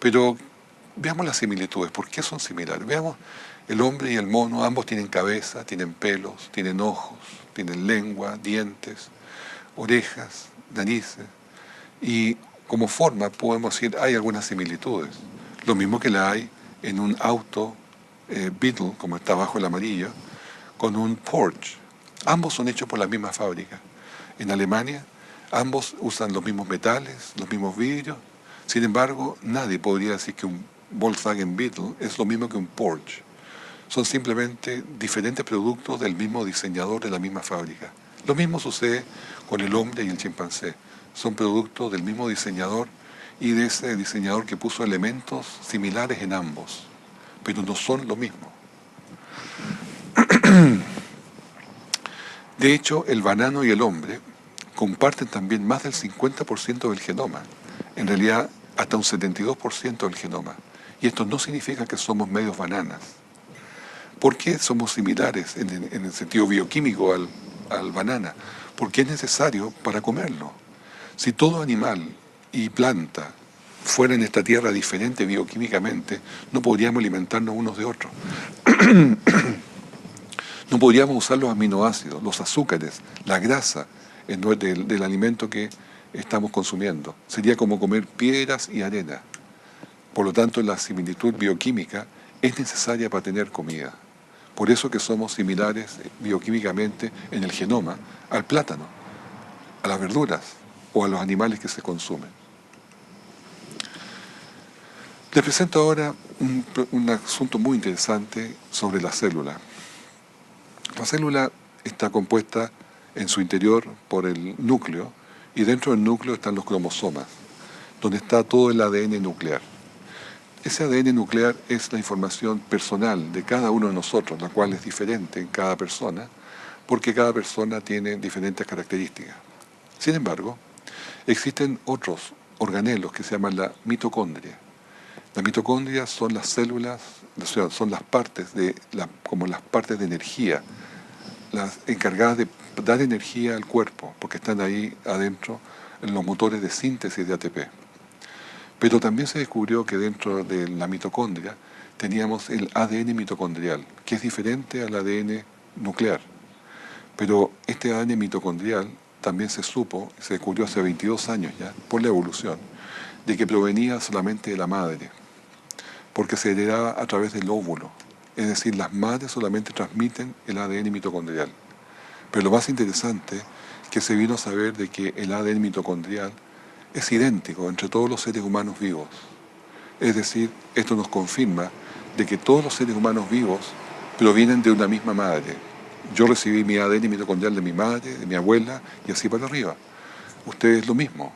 Pero veamos las similitudes. ¿Por qué son similares? Veamos el hombre y el mono, ambos tienen cabeza, tienen pelos, tienen ojos, tienen lengua, dientes, orejas, narices. Y como forma podemos decir hay algunas similitudes. Lo mismo que la hay en un auto Beetle, como está abajo el amarillo, con un Porsche. Ambos son hechos por la misma fábrica. En Alemania, ambos usan los mismos metales, los mismos vidrios. Sin embargo, nadie podría decir que un Volkswagen Beetle es lo mismo que un Porsche. son simplemente diferentes productos del mismo diseñador de la misma fábrica. Lo mismo sucede con el hombre y el chimpancé. Son productos del mismo diseñador y de ese diseñador que puso elementos similares en ambos, pero no son lo mismo. De hecho, el banano y el hombre comparten también más del 50% del genoma, en realidad hasta un 72% del genoma. Y esto no significa que somos medios bananas. ¿Por qué somos similares en el sentido bioquímico al banana? Porque es necesario para comerlo. Si todo animal y planta fuera en esta tierra diferente bioquímicamente, no podríamos alimentarnos unos de otros. No podríamos usar los aminoácidos, los azúcares, la grasa del alimento que estamos consumiendo. Sería como comer piedras y arena. Por lo tanto, la similitud bioquímica es necesaria para tener comida. Por eso que somos similares bioquímicamente en el genoma al plátano, a las verduras o a los animales que se consumen. Les presento ahora un asunto muy interesante sobre la célula. La célula está compuesta en su interior por el núcleo y dentro del núcleo están los cromosomas, donde está todo el ADN nuclear. Ese ADN nuclear es la información personal de cada uno de nosotros, la cual es diferente en cada persona, porque cada persona tiene diferentes características. Sin embargo, existen otros organelos que se llaman la mitocondria. Las mitocondrias son las células, o sea, son las partes como las partes de energía, las encargadas de dar energía al cuerpo, porque están ahí adentro en los motores de síntesis de ATP. Pero también se descubrió que dentro de la mitocondria teníamos el ADN mitocondrial, que es diferente al ADN nuclear. Pero este ADN mitocondrial también se supo, se descubrió hace 22 años ya, por la evolución, de que provenía solamente de la madre, porque se heredaba a través del óvulo. Es decir, las madres solamente transmiten el ADN mitocondrial. Pero lo más interesante es que se vino a saber de que el ADN mitocondrial es idéntico entre todos los seres humanos vivos. Es decir, esto nos confirma de que todos los seres humanos vivos provienen de una misma madre. Yo recibí mi ADN mitocondrial de mi madre, de mi abuela, y así para arriba. Ustedes lo mismo,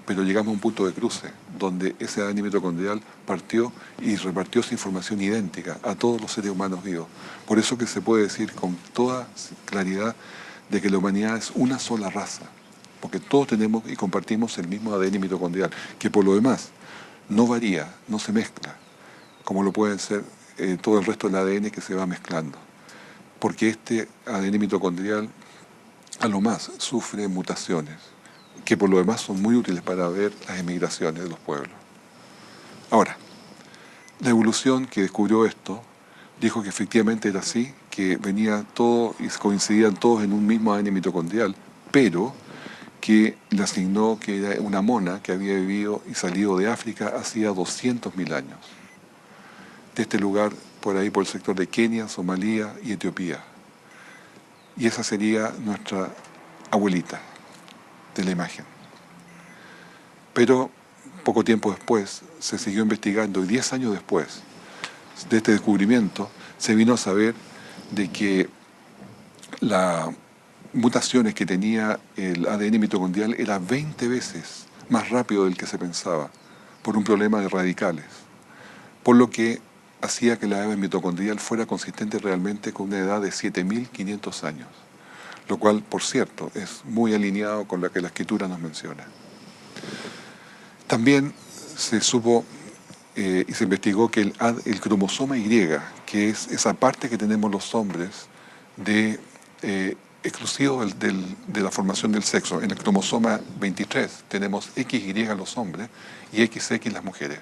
pero llegamos a un punto de cruce, donde ese ADN mitocondrial partió y repartió esa información idéntica a todos los seres humanos vivos. Por eso que se puede decir con toda claridad de que la humanidad es una sola raza, porque todos tenemos y compartimos el mismo ADN mitocondrial, que por lo demás no varía, no se mezcla, como lo pueden ser todo el resto del ADN que se va mezclando. Porque este ADN mitocondrial a lo más sufre mutaciones, que por lo demás son muy útiles para ver las emigraciones de los pueblos. Ahora, la evolución que descubrió esto dijo que efectivamente era así, que venía todo y coincidían todos en un mismo ADN mitocondrial, pero que le asignó que era una mona que había vivido y salido de África hacía 200.000 años, de este lugar por ahí por el sector de Kenia, Somalia y Etiopía. Y esa sería nuestra abuelita de la imagen. Pero poco tiempo después se siguió investigando y 10 años después de este descubrimiento se vino a saber de que las mutaciones que tenía el ADN mitocondrial era 20 veces más rápido del que se pensaba por un problema de radicales, por lo que hacía que la ADN mitocondrial fuera consistente realmente con una edad de 7.500 años, lo cual, por cierto, es muy alineado con lo que la escritura nos menciona. También se supo y se investigó que el cromosoma Y, que es esa parte que tenemos los hombres exclusivo de la formación del sexo, en el cromosoma 23 tenemos XY los hombres y XX las mujeres.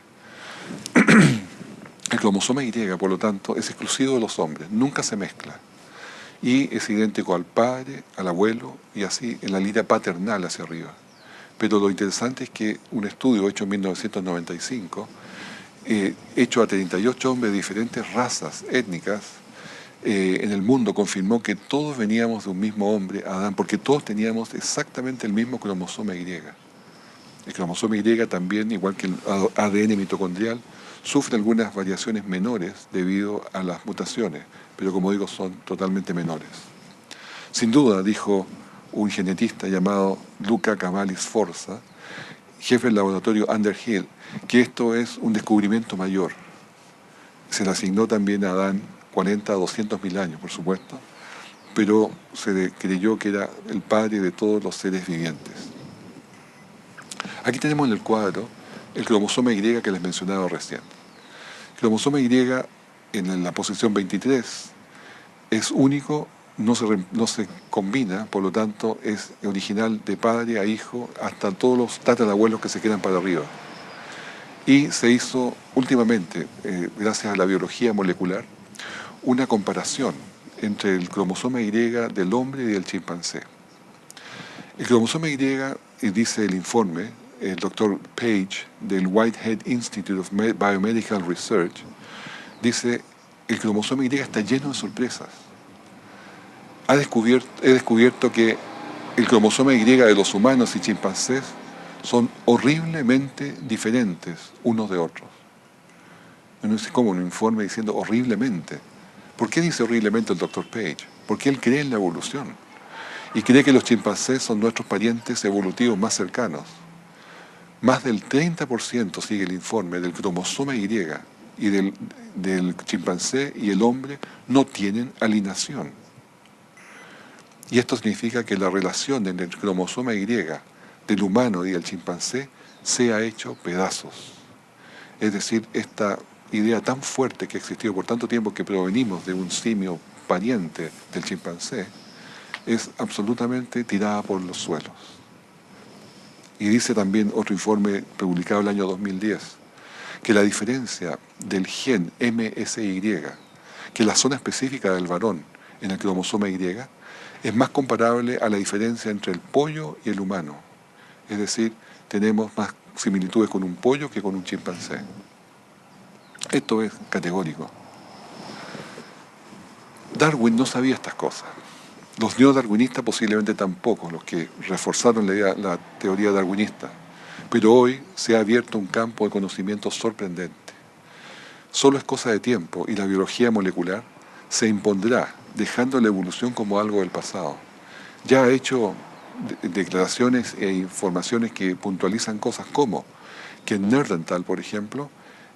El cromosoma Y, por lo tanto, es exclusivo de los hombres, nunca se mezcla. Y es idéntico al padre, al abuelo y así en la línea paternal hacia arriba. Pero lo interesante es que un estudio hecho en 1995, hecho a 38 hombres de diferentes razas étnicas en el mundo, confirmó que todos veníamos de un mismo hombre, Adán, porque todos teníamos exactamente el mismo cromosoma Y. El cromosoma Y también, igual que el ADN mitocondrial, sufre algunas variaciones menores debido a las mutaciones, pero como digo, son totalmente menores. Sin duda, dijo un genetista llamado Luca Cavalli Sforza, jefe del laboratorio Underhill, que esto es un descubrimiento mayor. Se le asignó también a Adán 40 a 200 mil años, por supuesto, pero se creyó que era el padre de todos los seres vivientes. Aquí tenemos en el cuadro el cromosoma Y que les mencionaba recién. El cromosoma Y en la posición 23 es único, no se combina, por lo tanto es original de padre a hijo hasta todos los tatarabuelos que se quedan para arriba. Y se hizo últimamente, gracias a la biología molecular, una comparación entre el cromosoma Y del hombre y del chimpancé. El cromosoma Y, dice el informe, el doctor Page del Whitehead Institute of Biomedical Research, dice, el cromosoma Y está lleno de sorpresas. He descubierto que el cromosoma Y de los humanos y chimpancés son horriblemente diferentes unos de otros. No sé cómo un informe diciendo horriblemente. ¿Por qué dice horriblemente el doctor Page? Porque él cree en la evolución y cree que los chimpancés son nuestros parientes evolutivos más cercanos. Más del 30%, sigue el informe, del cromosoma Y y del chimpancé y el hombre no tienen alineación. Y esto significa que la relación entre el cromosoma Y del humano y del chimpancé se ha hecho pedazos. Es decir, esta idea tan fuerte que ha existido por tanto tiempo que provenimos de un simio pariente del chimpancé es absolutamente tirada por los suelos. Y dice también otro informe publicado el año 2010 que la diferencia del gen MSY, que es la zona específica del varón en el cromosoma Y, es más comparable a la diferencia entre el pollo y el humano. Es decir, tenemos más similitudes con un pollo que con un chimpancé. Esto es categórico. Darwin no sabía estas cosas. Los neodarwinistas posiblemente tampoco, los que reforzaron la teoría darwinista. Pero hoy se ha abierto un campo de conocimiento sorprendente. Solo es cosa de tiempo y la biología molecular se impondrá, dejando la evolución como algo del pasado. Ya ha hecho declaraciones e informaciones que puntualizan cosas como que el Neandertal, por ejemplo,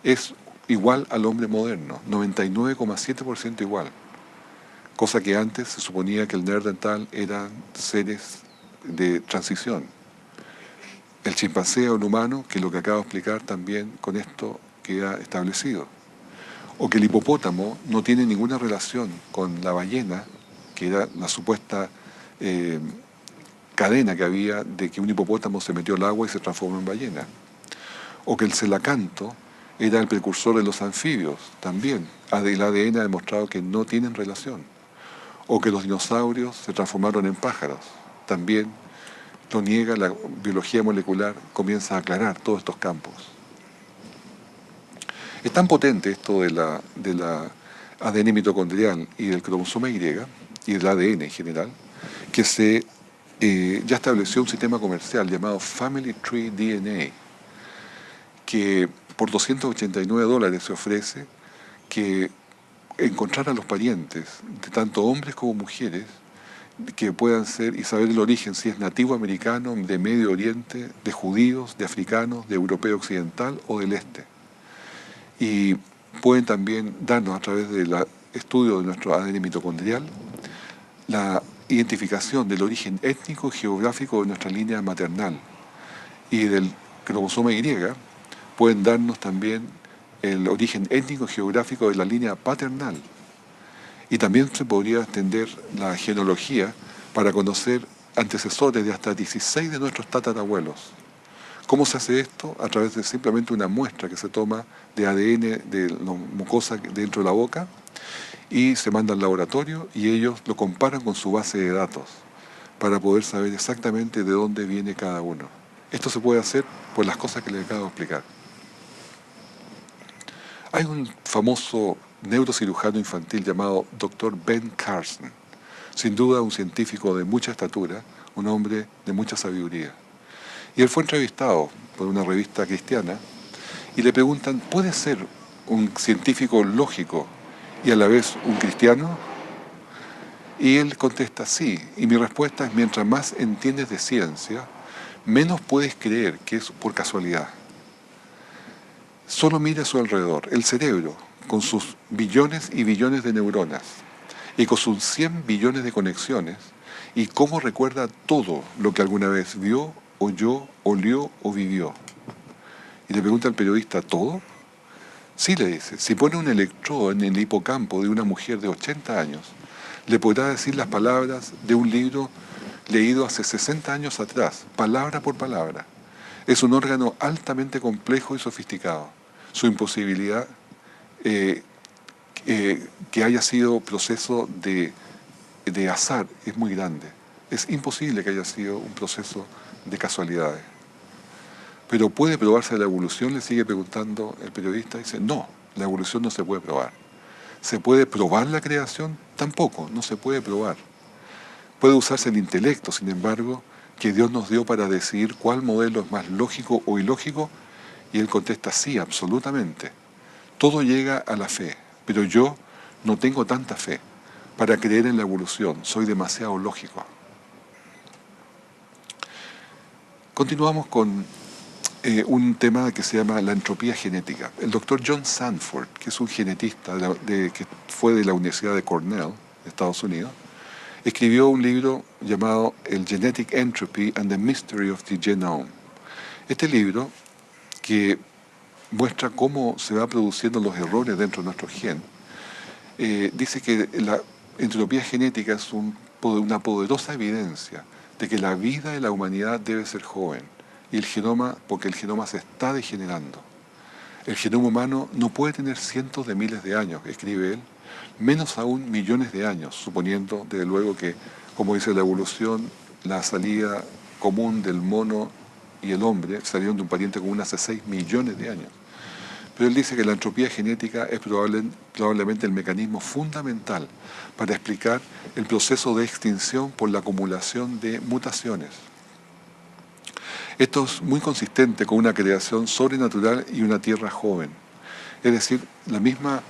es igual al hombre moderno, 99,7% igual. Cosa que antes se suponía que el Neandertal eran seres de transición. El chimpancé o el humano, que es lo que acabo de explicar también con esto queda establecido. O que el hipopótamo no tiene ninguna relación con la ballena, que era la supuesta cadena que había de que un hipopótamo se metió al agua y se transformó en ballena. O que el celacanto era el precursor de los anfibios, también. El ADN ha demostrado que no tienen relación. O que los dinosaurios se transformaron en pájaros, también lo niega la biología molecular, comienza a aclarar todos estos campos. Es tan potente esto de la ADN mitocondrial y del cromosoma Y y del ADN en general, que ya estableció un sistema comercial llamado Family Tree DNA, que por $289 se ofrece que encontrar a los parientes, de tanto hombres como mujeres, que puedan ser y saber el origen, si es nativo americano, de Medio Oriente, de judíos, de africanos, de europeo occidental o del este. Y pueden también darnos a través del estudio de nuestro ADN mitocondrial la identificación del origen étnico y geográfico de nuestra línea maternal y del cromosoma Y pueden darnos también el origen étnico y geográfico de la línea paternal. Y también se podría extender la genealogía para conocer antecesores de hasta 16 de nuestros tatarabuelos. ¿Cómo se hace esto? A través de simplemente una muestra que se toma de ADN de la mucosa dentro de la boca y se manda al laboratorio y ellos lo comparan con su base de datos para poder saber exactamente de dónde viene cada uno. Esto se puede hacer por las cosas que les acabo de explicar. Hay un famoso neurocirujano infantil llamado Dr. Ben Carson, sin duda un científico de mucha estatura, un hombre de mucha sabiduría. Y él fue entrevistado por una revista cristiana y le preguntan, ¿puede ser un científico lógico y a la vez un cristiano? Y él contesta, sí. Y mi respuesta es, mientras más entiendes de ciencia, menos puedes creer que es por casualidad. Solo mira a su alrededor, el cerebro, con sus billones y billones de neuronas, y con sus 100 billones de conexiones, y cómo recuerda todo lo que alguna vez vio, oyó, olió o vivió. Y le pregunta al periodista, ¿todo? Sí, le dice, si pone un electrodo en el hipocampo de una mujer de 80 años, le podrá decir las palabras de un libro leído hace 60 años atrás, palabra por palabra. Es un órgano altamente complejo y sofisticado. Su imposibilidad eh, que haya sido proceso de azar es muy grande. Es imposible que haya sido un proceso de casualidades. Pero ¿puede probarse la evolución? Le sigue preguntando el periodista. Dice, no, la evolución no se puede probar. ¿Se puede probar la creación? Tampoco, no se puede probar. Puede usarse el intelecto, sin embargo, que Dios nos dio para decidir cuál modelo es más lógico o ilógico, y él contesta, sí, absolutamente. Todo llega a la fe, pero yo no tengo tanta fe para creer en la evolución, soy demasiado lógico. Continuamos con un tema que se llama la entropía genética. El doctor John Sanford, que es un genetista que fue de la Universidad de Cornell, de Estados Unidos, escribió un libro llamado El Genetic Entropy and the Mystery of the Genome. Este libro, que muestra cómo se van produciendo los errores dentro de nuestro gen, dice que la entropía genética es una poderosa evidencia de que la vida de la humanidad debe ser joven, y el genoma, porque el genoma se está degenerando. El genoma humano no puede tener cientos de miles de años, escribe él, menos aún millones de años, suponiendo, desde luego, que, como dice la evolución, la salida común del mono y el hombre salieron de un pariente común hace 6 millones de años. Pero él dice que la entropía genética es probablemente el mecanismo fundamental para explicar el proceso de extinción por la acumulación de mutaciones. Esto es muy consistente con una creación sobrenatural y una tierra joven. Es decir, la misma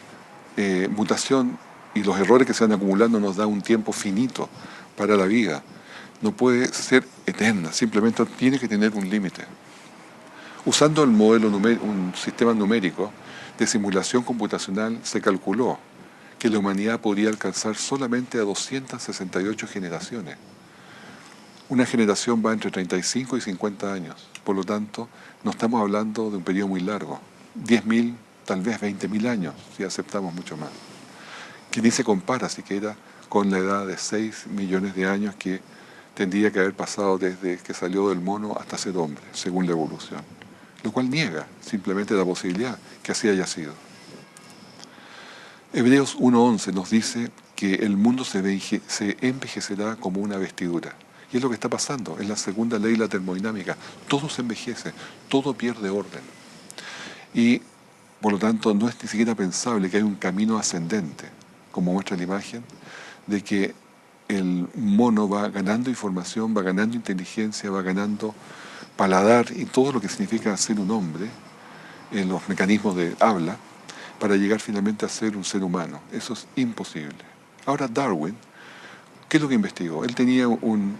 mutación y los errores que se van acumulando nos da un tiempo finito para la vida. No puede ser eterna, simplemente tiene que tener un límite. Usando un sistema numérico de simulación computacional, se calculó que la humanidad podría alcanzar solamente a 268 generaciones. Una generación va entre 35 y 50 años, por lo tanto, no estamos hablando de un periodo muy largo, 10.000, tal vez 20.000 años, si aceptamos mucho más. Que ni se compara siquiera con la edad de 6 millones de años que tendría que haber pasado desde que salió del mono hasta ser hombre, según la evolución. Lo cual niega simplemente la posibilidad que así haya sido. Hebreos 1:11 nos dice que el mundo se envejecerá como una vestidura. Y es lo que está pasando, es la segunda ley de la termodinámica. Todo se envejece, todo pierde orden. Y por lo tanto no es ni siquiera pensable que haya un camino ascendente, como muestra la imagen, de que el mono va ganando información, va ganando inteligencia, va ganando paladar y todo lo que significa ser un hombre, en los mecanismos de habla, para llegar finalmente a ser un ser humano. Eso es imposible. Ahora Darwin, ¿qué es lo que investigó? Él tenía un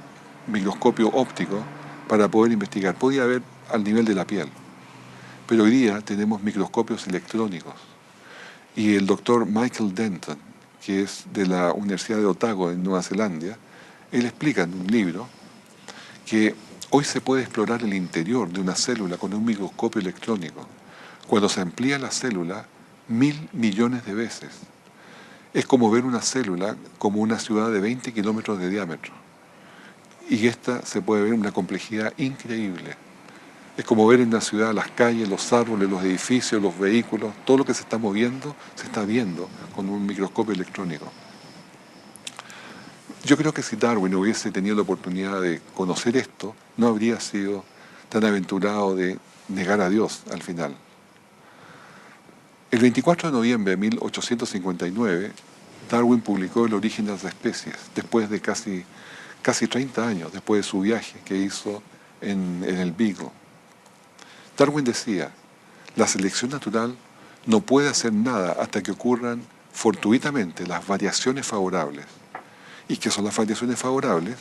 microscopio óptico para poder investigar. Podía ver al nivel de la piel. Pero hoy día tenemos microscopios electrónicos. Y el doctor Michael Denton, que es de la Universidad de Otago en Nueva Zelanda, él explica en un libro que hoy se puede explorar el interior de una célula con un microscopio electrónico. Cuando se amplía la célula 1.000 millones de veces. Es como ver una célula como una ciudad de 20 kilómetros de diámetro. Y esta se puede ver en una complejidad increíble. Es como ver en una ciudad las calles, los árboles, los edificios, los vehículos, todo lo que se está moviendo, se está viendo con un microscopio electrónico. Yo creo que si Darwin hubiese tenido la oportunidad de conocer esto, no habría sido tan aventurado de negar a Dios al final. El 24 de noviembre de 1859, Darwin publicó El origen de las especies, después de casi 30 años, después de su viaje que hizo en el Beagle. Darwin decía, la selección natural no puede hacer nada hasta que ocurran fortuitamente las variaciones favorables. ¿Y qué son las variaciones favorables?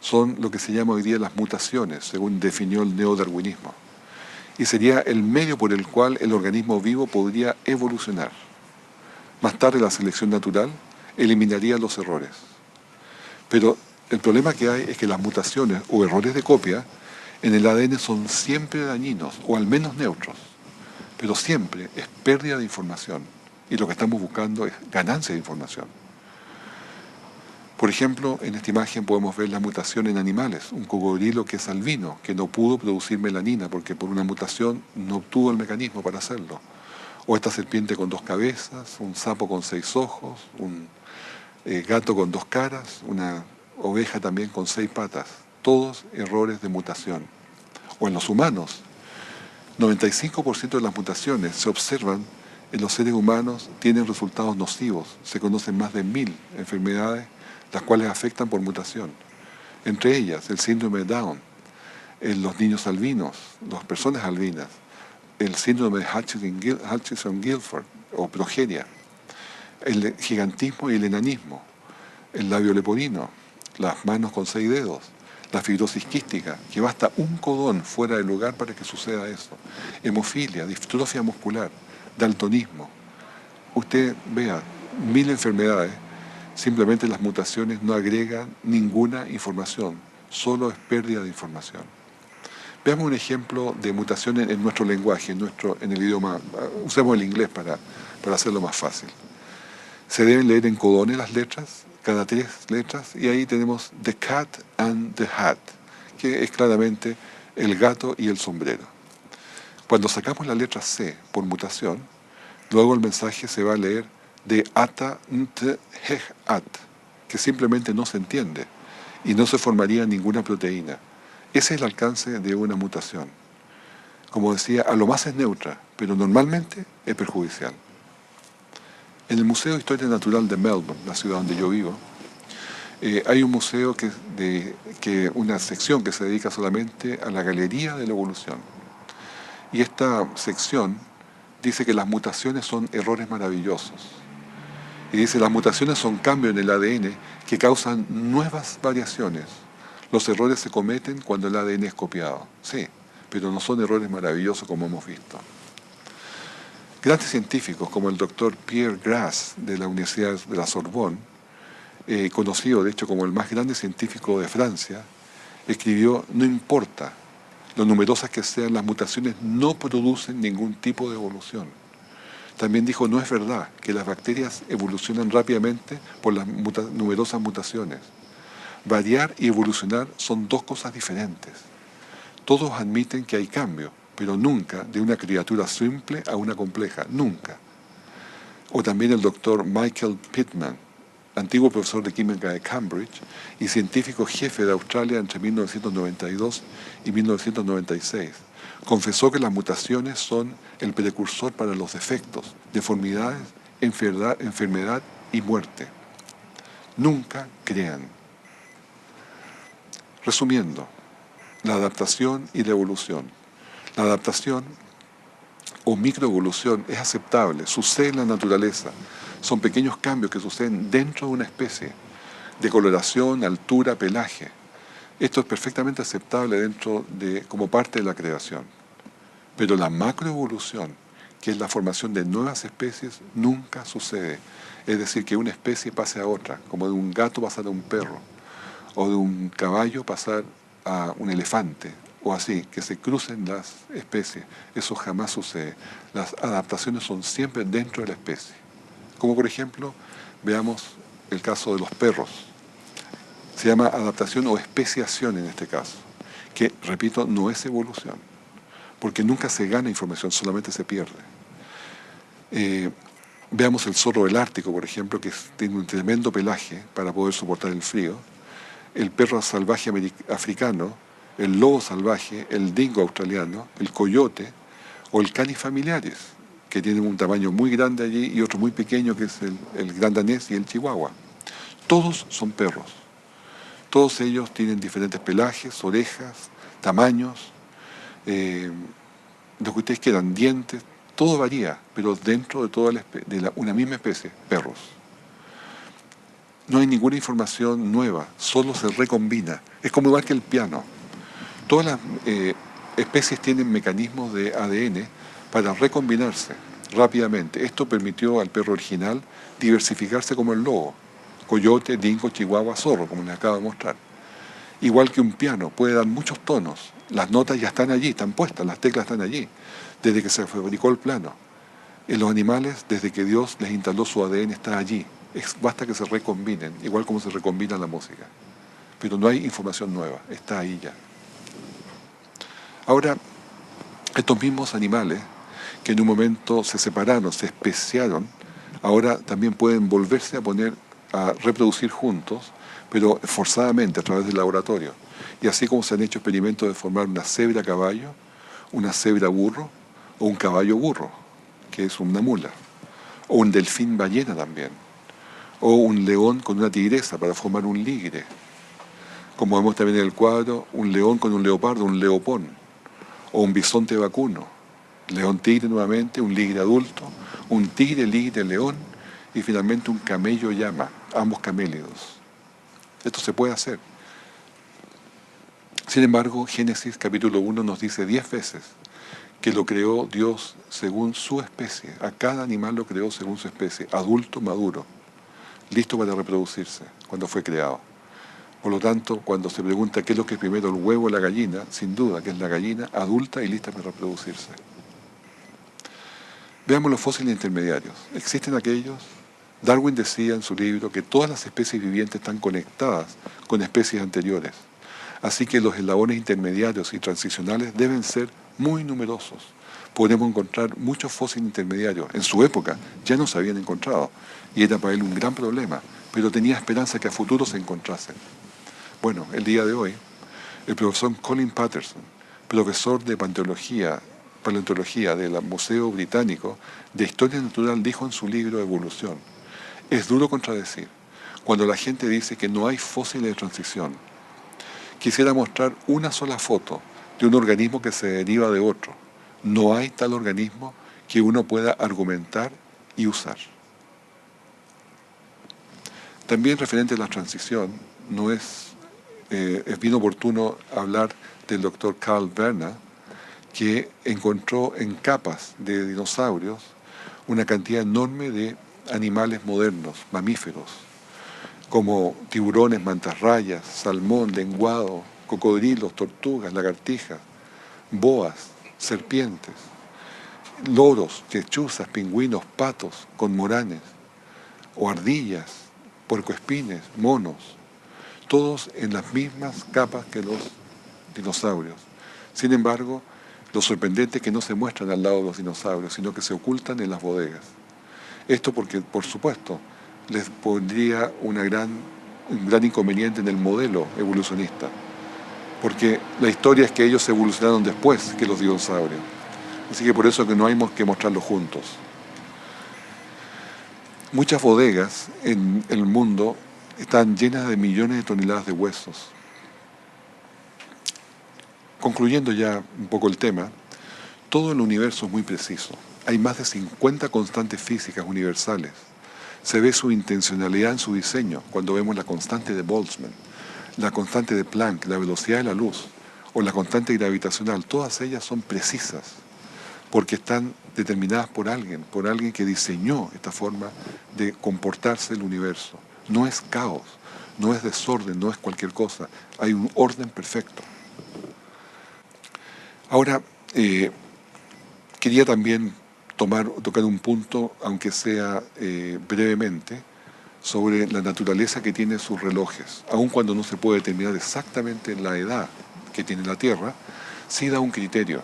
Son lo que se llama hoy día las mutaciones, según definió el neodarwinismo. Y sería el medio por el cual el organismo vivo podría evolucionar. Más tarde la selección natural eliminaría los errores. Pero el problema que hay es que las mutaciones o errores de copia en el ADN son siempre dañinos, o al menos neutros. Pero siempre es pérdida de información. Y lo que estamos buscando es ganancia de información. Por ejemplo, en esta imagen podemos ver la mutación en animales. Un cocodrilo que es albino, que no pudo producir melanina porque por una mutación no obtuvo el mecanismo para hacerlo. O esta serpiente con 2 cabezas, un sapo con 6 ojos, un gato con 2 caras, una oveja también con 6 patas. Todos errores de mutación. O en los humanos, 95% de las mutaciones se observan en los seres humanos, tienen resultados nocivos. Se conocen más de 1000 enfermedades las cuales afectan por mutación. Entre ellas, el síndrome de Down, en los niños albinos, las personas albinas, el síndrome de Hutchinson-Gilford o progeria, el gigantismo y el enanismo, el labio leporino, las manos con 6 dedos, la fibrosis quística, que basta un codón fuera del lugar para que suceda eso, hemofilia, distrofia muscular, daltonismo. Usted vea 1000 enfermedades. Simplemente las mutaciones no agregan ninguna información, solo es pérdida de información. Veamos un ejemplo de mutación en nuestro lenguaje, en el idioma. Usemos el inglés para hacerlo más fácil. Se deben leer en codones las letras, cada 3 letras, y ahí tenemos the cat and the hat, que es claramente el gato y el sombrero. Cuando sacamos la letra C por mutación, luego el mensaje se va a leer de ata nt hej at, que simplemente no se entiende y no se formaría ninguna proteína. Ese es el alcance de una mutación. Como decía, a lo más es neutra, pero normalmente es perjudicial. En el Museo de Historia Natural de Melbourne, la ciudad donde yo vivo, hay un museo una sección que se dedica solamente a la galería de la evolución. Y esta sección dice que las mutaciones son errores maravillosos. Y dice, las mutaciones son cambios en el ADN que causan nuevas variaciones. Los errores se cometen cuando el ADN es copiado. Sí, pero no son errores maravillosos como hemos visto. Grandes científicos como el doctor Pierre Grasse de la Universidad de la Sorbonne, conocido de hecho como el más grande científico de Francia, escribió, no importa lo numerosas que sean las mutaciones, no producen ningún tipo de evolución. También dijo, no es verdad que las bacterias evolucionan rápidamente por las numerosas mutaciones. Variar y evolucionar son 2 cosas diferentes. Todos admiten que hay cambio, pero nunca de una criatura simple a una compleja, nunca. O también el doctor Michael Pittman, antiguo profesor de química de Cambridge y científico jefe de Australia entre 1992 y 1996. Confesó que las mutaciones son el precursor para los defectos, deformidades, enfermedad y muerte. Nunca crean. Resumiendo, la adaptación y la evolución. La adaptación o microevolución es aceptable, sucede en la naturaleza. Son pequeños cambios que suceden dentro de una especie, de coloración, altura, pelaje. Esto es perfectamente aceptable como parte de la creación. Pero la macroevolución, que es la formación de nuevas especies, nunca sucede. Es decir, que una especie pase a otra, como de un gato pasar a un perro, o de un caballo pasar a un elefante, o así, que se crucen las especies. Eso jamás sucede. Las adaptaciones son siempre dentro de la especie. Como por ejemplo, veamos el caso de los perros. Se llama adaptación o especiación en este caso, que, repito, no es evolución, porque nunca se gana información, solamente se pierde. Veamos el zorro del Ártico, por ejemplo, que tiene un tremendo pelaje para poder soportar el frío, el perro salvaje africano, el lobo salvaje, el dingo australiano, el coyote o el canis familiaris, que tienen un tamaño muy grande allí y otro muy pequeño que es el gran danés y el chihuahua. Todos son perros. Todos ellos tienen diferentes pelajes, orejas, tamaños, lo que ustedes quieran, dientes, todo varía, pero dentro de toda una misma especie, perros. No hay ninguna información nueva, solo se recombina. Es como igual que el piano. Todas las especies tienen mecanismos de ADN para recombinarse rápidamente. Esto permitió al perro original diversificarse como el lobo: coyote, dingo, chihuahua, zorro, como les acabo de mostrar. Igual que un piano, puede dar muchos tonos. Las notas ya están allí, están puestas, las teclas están allí, desde que se fabricó el piano. En los animales, desde que Dios les instaló su ADN, está allí. Basta que se recombinen, igual como se recombina la música. Pero no hay información nueva, está ahí ya. Ahora, estos mismos animales que en un momento se separaron, se especiaron, ahora también pueden volverse a reproducir juntos, pero forzadamente a través del laboratorio. Y así como se han hecho experimentos de formar una cebra caballo, una cebra burro o un caballo burro, que es una mula, o un delfín ballena también, o un león con una tigresa para formar un ligre. Como vemos también en el cuadro, un león con un leopardo, un leopón, o un bisonte vacuno, león tigre nuevamente, un ligre adulto, un tigre, ligre, león, y finalmente un camello llama, ambos camélidos. Esto se puede hacer. Sin embargo, Génesis capítulo 1 nos dice 10 veces que lo creó Dios según su especie. A cada animal lo creó según su especie, adulto, maduro, listo para reproducirse cuando fue creado. Por lo tanto, cuando se pregunta qué es lo que es primero, el huevo o la gallina, sin duda que es la gallina adulta y lista para reproducirse. Veamos los fósiles intermediarios. ¿Existen aquellos? Darwin decía en su libro que todas las especies vivientes están conectadas con especies anteriores. Así que los eslabones intermediarios y transicionales deben ser muy numerosos. Podemos encontrar muchos fósiles intermediarios. En su época ya no se habían encontrado y era para él un gran problema, pero tenía esperanza que a futuro se encontrasen. Bueno, el día de hoy, el profesor Colin Patterson, profesor de paleontología del Museo Británico de Historia Natural, dijo en su libro Evolución: es duro contradecir cuando la gente dice que no hay fósiles de transición. Quisiera mostrar una sola foto de un organismo que se deriva de otro. No hay tal organismo que uno pueda argumentar y usar. También referente a la transición, no es bien oportuno hablar del doctor Carl Werner, que encontró en capas de dinosaurios una cantidad enorme de animales modernos, mamíferos, como tiburones, mantarrayas, salmón, lenguado, cocodrilos, tortugas, lagartijas, boas, serpientes, loros, lechuzas, pingüinos, patos, cormoranes, o ardillas, puercoespines, monos, todos en las mismas capas que los dinosaurios. Sin embargo, lo sorprendente es que no se muestran al lado de los dinosaurios, sino que se ocultan en las bodegas. Esto porque, por supuesto, les pondría un gran inconveniente en el modelo evolucionista, porque la historia es que ellos evolucionaron después que los dinosaurios. Así que por eso que no hay que mostrarlos juntos. Muchas bodegas en el mundo están llenas de millones de toneladas de huesos. Concluyendo ya un poco el tema, todo el universo es muy preciso. Hay más de 50 constantes físicas universales. Se ve su intencionalidad en su diseño cuando vemos la constante de Boltzmann, la constante de Planck, la velocidad de la luz o la constante gravitacional. Todas ellas son precisas porque están determinadas por alguien que diseñó esta forma de comportarse el universo. No es caos, no es desorden, no es cualquier cosa. Hay un orden perfecto. Ahora, quería también tocar un punto, aunque sea brevemente, sobre la naturaleza que tiene sus relojes. Aun cuando no se puede determinar exactamente la edad que tiene la Tierra, sí da un criterio.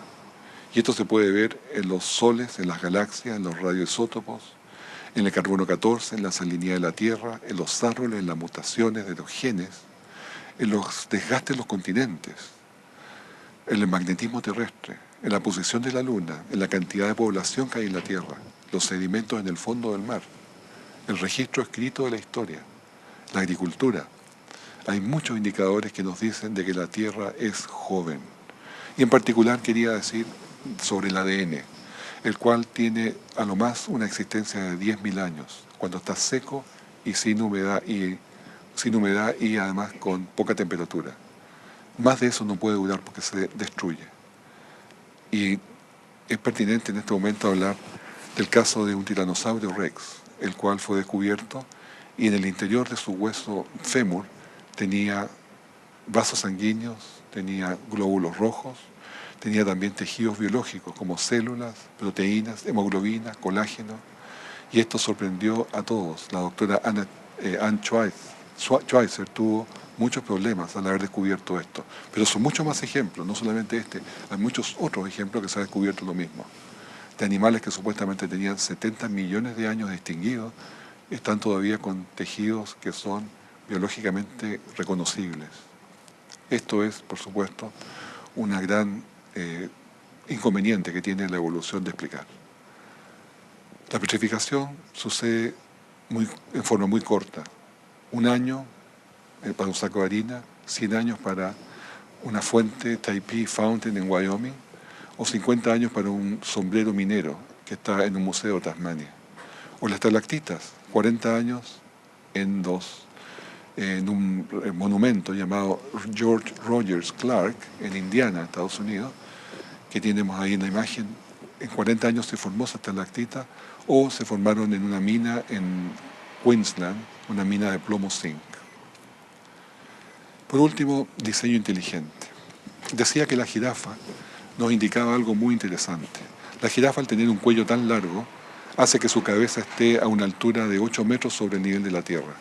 Y esto se puede ver en los soles, en las galaxias, en los radioisótopos, en el carbono 14, en la salinidad de la Tierra, en los árboles, en las mutaciones de los genes, en los desgastes de los continentes, en el magnetismo terrestre, en la posición de la Luna, en la cantidad de población que hay en la Tierra, los sedimentos en el fondo del mar, el registro escrito de la historia, la agricultura. Hay muchos indicadores que nos dicen de que la Tierra es joven. Y en particular quería decir sobre el ADN. el cual tiene a lo más una existencia de 10.000 años, cuando está seco y sin humedad y además con poca temperatura. Más de eso no puede durar porque se destruye. Y es pertinente en este momento hablar del caso de un tiranosaurio rex, el cual fue descubierto y en el interior de su hueso fémur tenía vasos sanguíneos, tenía glóbulos rojos, tenía también tejidos biológicos como células, proteínas, hemoglobina, colágeno, y esto sorprendió a todos. La doctora Anne Schweitzer tuvo muchos problemas al haber descubierto esto, pero son muchos más ejemplos, no solamente este, hay muchos otros ejemplos que se ha descubierto lo mismo, de animales que supuestamente tenían 70 millones de años extinguidos, están todavía con tejidos que son biológicamente reconocibles. Esto es, por supuesto, una gran inconveniente que tiene la evolución de explicar. La petrificación sucede en forma muy corta. 1 año para un saco de harina, 100 años para una fuente Taipei Fountain en Wyoming, o 50 años para un sombrero minero que está en un museo de Tasmania. O las estalactitas, 40 años en un monumento llamado George Rogers Clark en Indiana, Estados Unidos, que tenemos ahí en la imagen. En 40 años se formó esa estalactita, o se formaron en una mina en Queensland, una mina de plomo zinc. Por último, diseño inteligente. Decía que la jirafa nos indicaba algo muy interesante. La jirafa, al tener un cuello tan largo, hace que su cabeza esté a una altura de 8 metros sobre el nivel de la Tierra.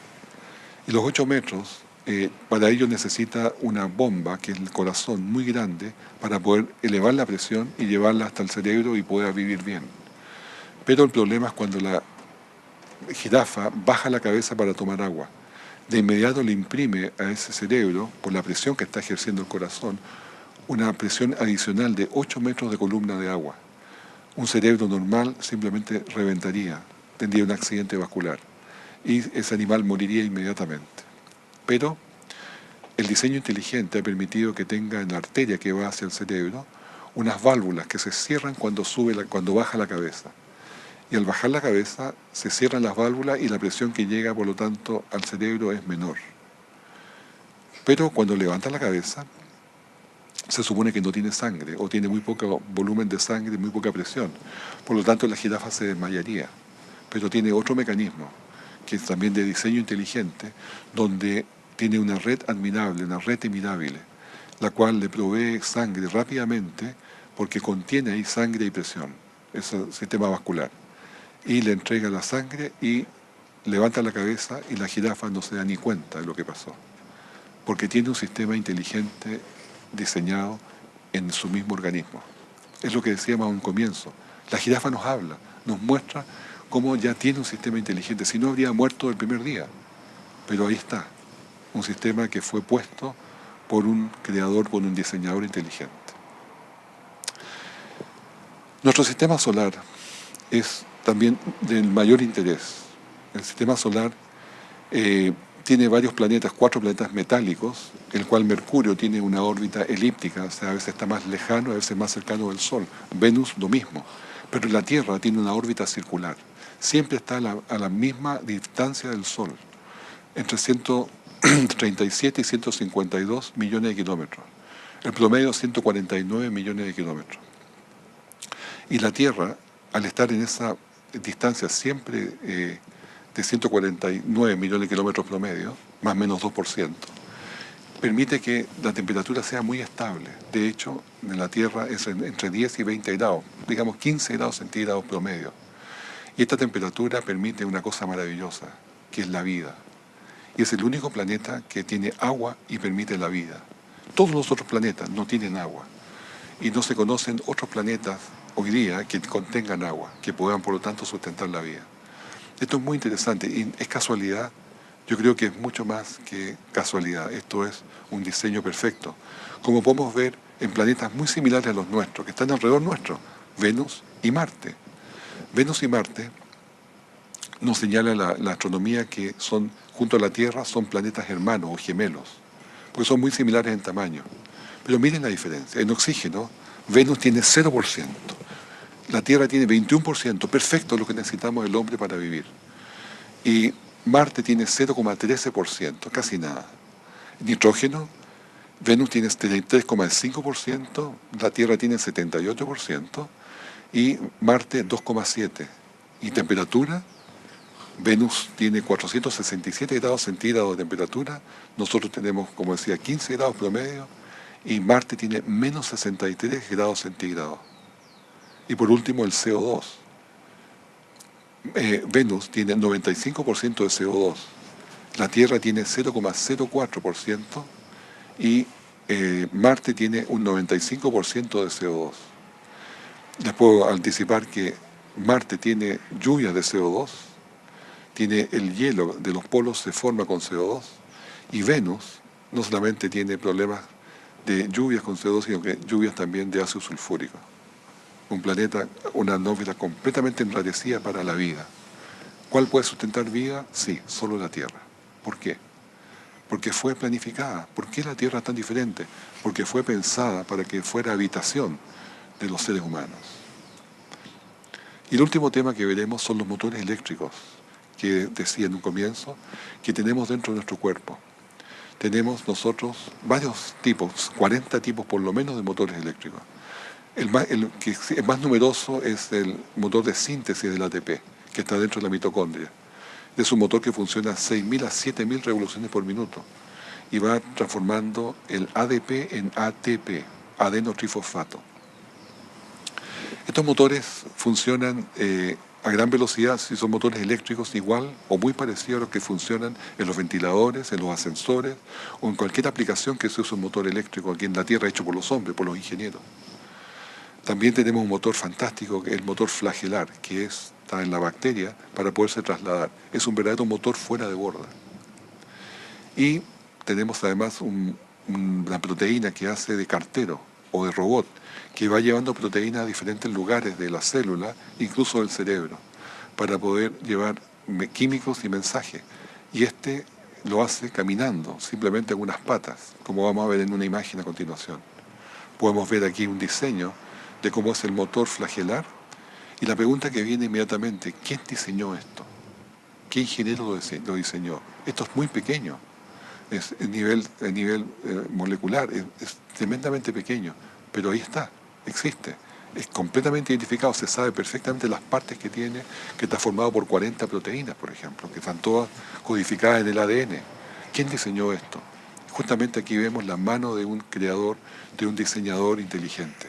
Y los 8 metros, para ello necesita una bomba, que es el corazón, muy grande, para poder elevar la presión y llevarla hasta el cerebro y poder vivir bien. Pero el problema es cuando la jirafa baja la cabeza para tomar agua. De inmediato le imprime a ese cerebro, por la presión que está ejerciendo el corazón, una presión adicional de 8 metros de columna de agua. Un cerebro normal simplemente reventaría, tendría un accidente vascular y ese animal moriría inmediatamente. Pero el diseño inteligente ha permitido que tenga en la arteria que va hacia el cerebro unas válvulas que se cierran cuando baja la cabeza. Y al bajar la cabeza se cierran las válvulas y la presión que llega, por lo tanto, al cerebro es menor. Pero cuando levanta la cabeza, se supone que no tiene sangre o tiene muy poco volumen de sangre, muy poca presión. Por lo tanto, la jirafa se desmayaría. Pero tiene otro mecanismo, que es también de diseño inteligente, donde tiene una red admirable, una red imitable, la cual le provee sangre rápidamente porque contiene ahí sangre y presión, ese sistema vascular. Y le entrega la sangre y levanta la cabeza y la jirafa no se da ni cuenta de lo que pasó, porque tiene un sistema inteligente diseñado en su mismo organismo. Es lo que decíamos a un comienzo. La jirafa nos habla, nos muestra cómo ya tiene un sistema inteligente, si no habría muerto el primer día. Pero ahí está, un sistema que fue puesto por un creador, por un diseñador inteligente. Nuestro sistema solar es también del mayor interés. El sistema solar tiene varios planetas, 4 planetas metálicos, el cual Mercurio tiene una órbita elíptica, o sea, a veces está más lejano, a veces más cercano del Sol. Venus lo mismo, pero la Tierra tiene una órbita circular. Siempre está a la misma distancia del Sol, entre 137 y 152 millones de kilómetros. El promedio 149 millones de kilómetros. Y la Tierra, al estar en esa distancia siempre de 149 millones de kilómetros promedio, más o menos 2%, permite que la temperatura sea muy estable. De hecho, en la Tierra es entre 10 y 20 grados, digamos 15 grados centígrados promedio. Y esta temperatura permite una cosa maravillosa, que es la vida. Y es el único planeta que tiene agua y permite la vida. Todos los otros planetas no tienen agua. Y no se conocen otros planetas hoy día que contengan agua, que puedan por lo tanto sustentar la vida. Esto es muy interesante y es casualidad. Yo creo que es mucho más que casualidad. Esto es un diseño perfecto. Como podemos ver en planetas muy similares a los nuestros, que están alrededor nuestro, Venus y Marte. Venus y Marte nos señala la astronomía que son, junto a la Tierra, son planetas hermanos o gemelos, porque son muy similares en tamaño. Pero miren la diferencia. En oxígeno, Venus tiene 0%. La Tierra tiene 21%, perfecto lo que necesitamos el hombre para vivir. Y Marte tiene 0,13%, casi nada. Nitrógeno, Venus tiene 33,5%, la Tierra tiene 78% y Marte 2,7%. Y temperatura, Venus tiene 467 grados centígrados de temperatura, nosotros tenemos, como decía, 15 grados promedio y Marte tiene menos 63 grados centígrados. Y por último el CO2. Venus tiene 95% de CO2, la Tierra tiene 0,04% y Marte tiene un 95% de CO2. Les puedo anticipar que Marte tiene lluvias de CO2, tiene el hielo de los polos se forma con CO2 y Venus no solamente tiene problemas de lluvias con CO2, sino que lluvias también de ácido sulfúrico. Un planeta, una atmósfera completamente enrarecida para la vida. ¿Cuál puede sustentar vida? Sí, solo la Tierra. ¿Por qué? Porque fue planificada. ¿Por qué la Tierra es tan diferente? Porque fue pensada para que fuera habitación de los seres humanos. Y el último tema que veremos son los motores eléctricos, que decía en un comienzo, que tenemos dentro de nuestro cuerpo. Tenemos nosotros varios tipos, 40 tipos por lo menos de motores eléctricos. El que es más numeroso es el motor de síntesis del ATP, que está dentro de la mitocondria. Es un motor que funciona a 6.000 a 7.000 revoluciones por minuto y va transformando el ADP en ATP, adenotrifosfato. Estos motores funcionan a gran velocidad, si son motores eléctricos igual o muy parecidos a los que funcionan en los ventiladores, en los ascensores o en cualquier aplicación que se use un motor eléctrico aquí en la Tierra hecho por los hombres, por los ingenieros. También tenemos un motor fantástico, que es el motor flagelar, que está en la bacteria para poderse trasladar. Es un verdadero motor fuera de borda. Y tenemos además una proteína que hace de cartero o de robot, que va llevando proteínas a diferentes lugares de la célula, incluso del cerebro, para poder llevar químicos y mensajes. Y este lo hace caminando, simplemente con unas patas, como vamos a ver en una imagen a continuación. Podemos ver aquí un diseño de cómo es el motor flagelar, y la pregunta que viene inmediatamente, ¿quién diseñó esto? ¿Qué ingeniero lo diseñó? Esto es muy pequeño, es a nivel molecular, es tremendamente pequeño, pero ahí está, existe, es completamente identificado, se sabe perfectamente las partes que tiene, que está formado por 40 proteínas, por ejemplo, que están todas codificadas en el ADN. ¿Quién diseñó esto? Justamente aquí vemos la mano de un creador, de un diseñador inteligente.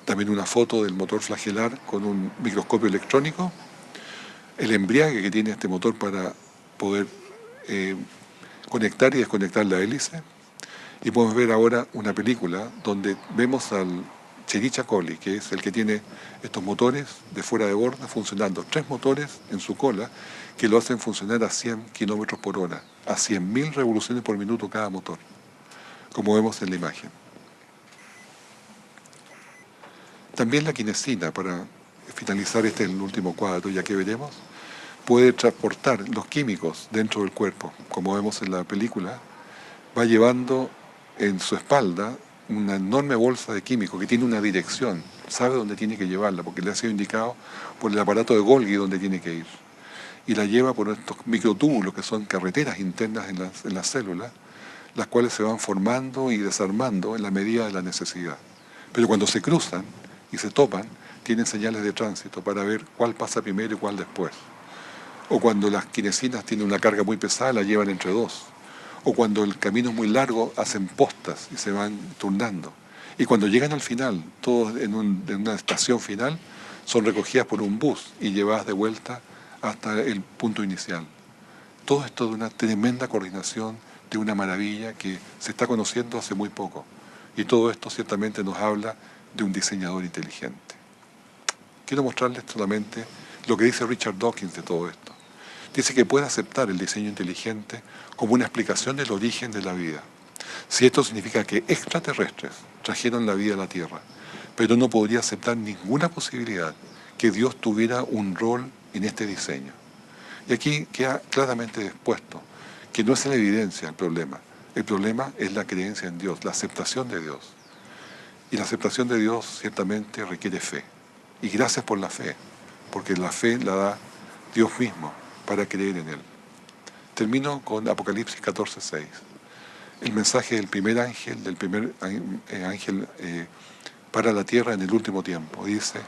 También una foto del motor flagelar con un microscopio electrónico, el embriague que tiene este motor para poder conectar y desconectar la hélice. Y podemos ver ahora una película donde vemos al Cherichacoli, que es el que tiene estos motores de fuera de borda funcionando. 3 motores en su cola que lo hacen funcionar a 100 kilómetros por hora, a 100.000 revoluciones por minuto cada motor, como vemos en la imagen. También la quinesina, para finalizar este el último cuadro, ya que veremos, puede transportar los químicos dentro del cuerpo. Como vemos en la película, va llevando en su espalda una enorme bolsa de químicos que tiene una dirección, sabe dónde tiene que llevarla, porque le ha sido indicado por el aparato de Golgi dónde tiene que ir. Y la lleva por estos microtúbulos que son carreteras internas en las células, las cuales se van formando y desarmando en la medida de la necesidad. Pero cuando se cruzan y se topan, tienen señales de tránsito para ver cuál pasa primero y cuál después. O cuando las quinesinas tienen una carga muy pesada, la llevan entre dos. O cuando el camino es muy largo, hacen postas y se van turnando. Y cuando llegan al final, todos en una estación final, son recogidas por un bus y llevadas de vuelta hasta el punto inicial. Todo esto de una tremenda coordinación, de una maravilla que se está conociendo hace muy poco. Y todo esto ciertamente nos habla de un diseñador inteligente. Quiero mostrarles solamente lo que dice Richard Dawkins de todo esto. Dice que puede aceptar el diseño inteligente como una explicación del origen de la vida. Si esto significa que extraterrestres trajeron la vida a la Tierra, pero no podría aceptar ninguna posibilidad que Dios tuviera un rol en este diseño. Y aquí queda claramente expuesto que no es la evidencia el problema es la creencia en Dios, la aceptación de Dios. Y la aceptación de Dios ciertamente requiere fe. Y gracias por la fe, porque la fe la da Dios mismo para creer en Él. Termino con Apocalipsis 14:6. El mensaje del primer ángel para la tierra en el último tiempo. Dice,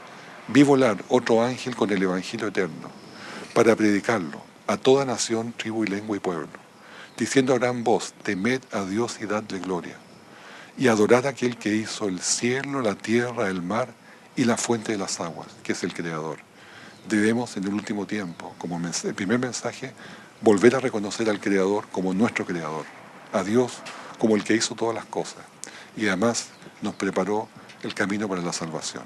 vi volar otro ángel con el Evangelio eterno, para predicarlo a toda nación, tribu y lengua y pueblo, diciendo a gran voz, temed a Dios y dadle gloria, y adorad a aquel que hizo el cielo, la tierra, el mar y la fuente de las aguas, que es el Creador. Debemos en el último tiempo, como el primer mensaje, volver a reconocer al Creador como nuestro Creador, a Dios como el que hizo todas las cosas, y además nos preparó el camino para la salvación.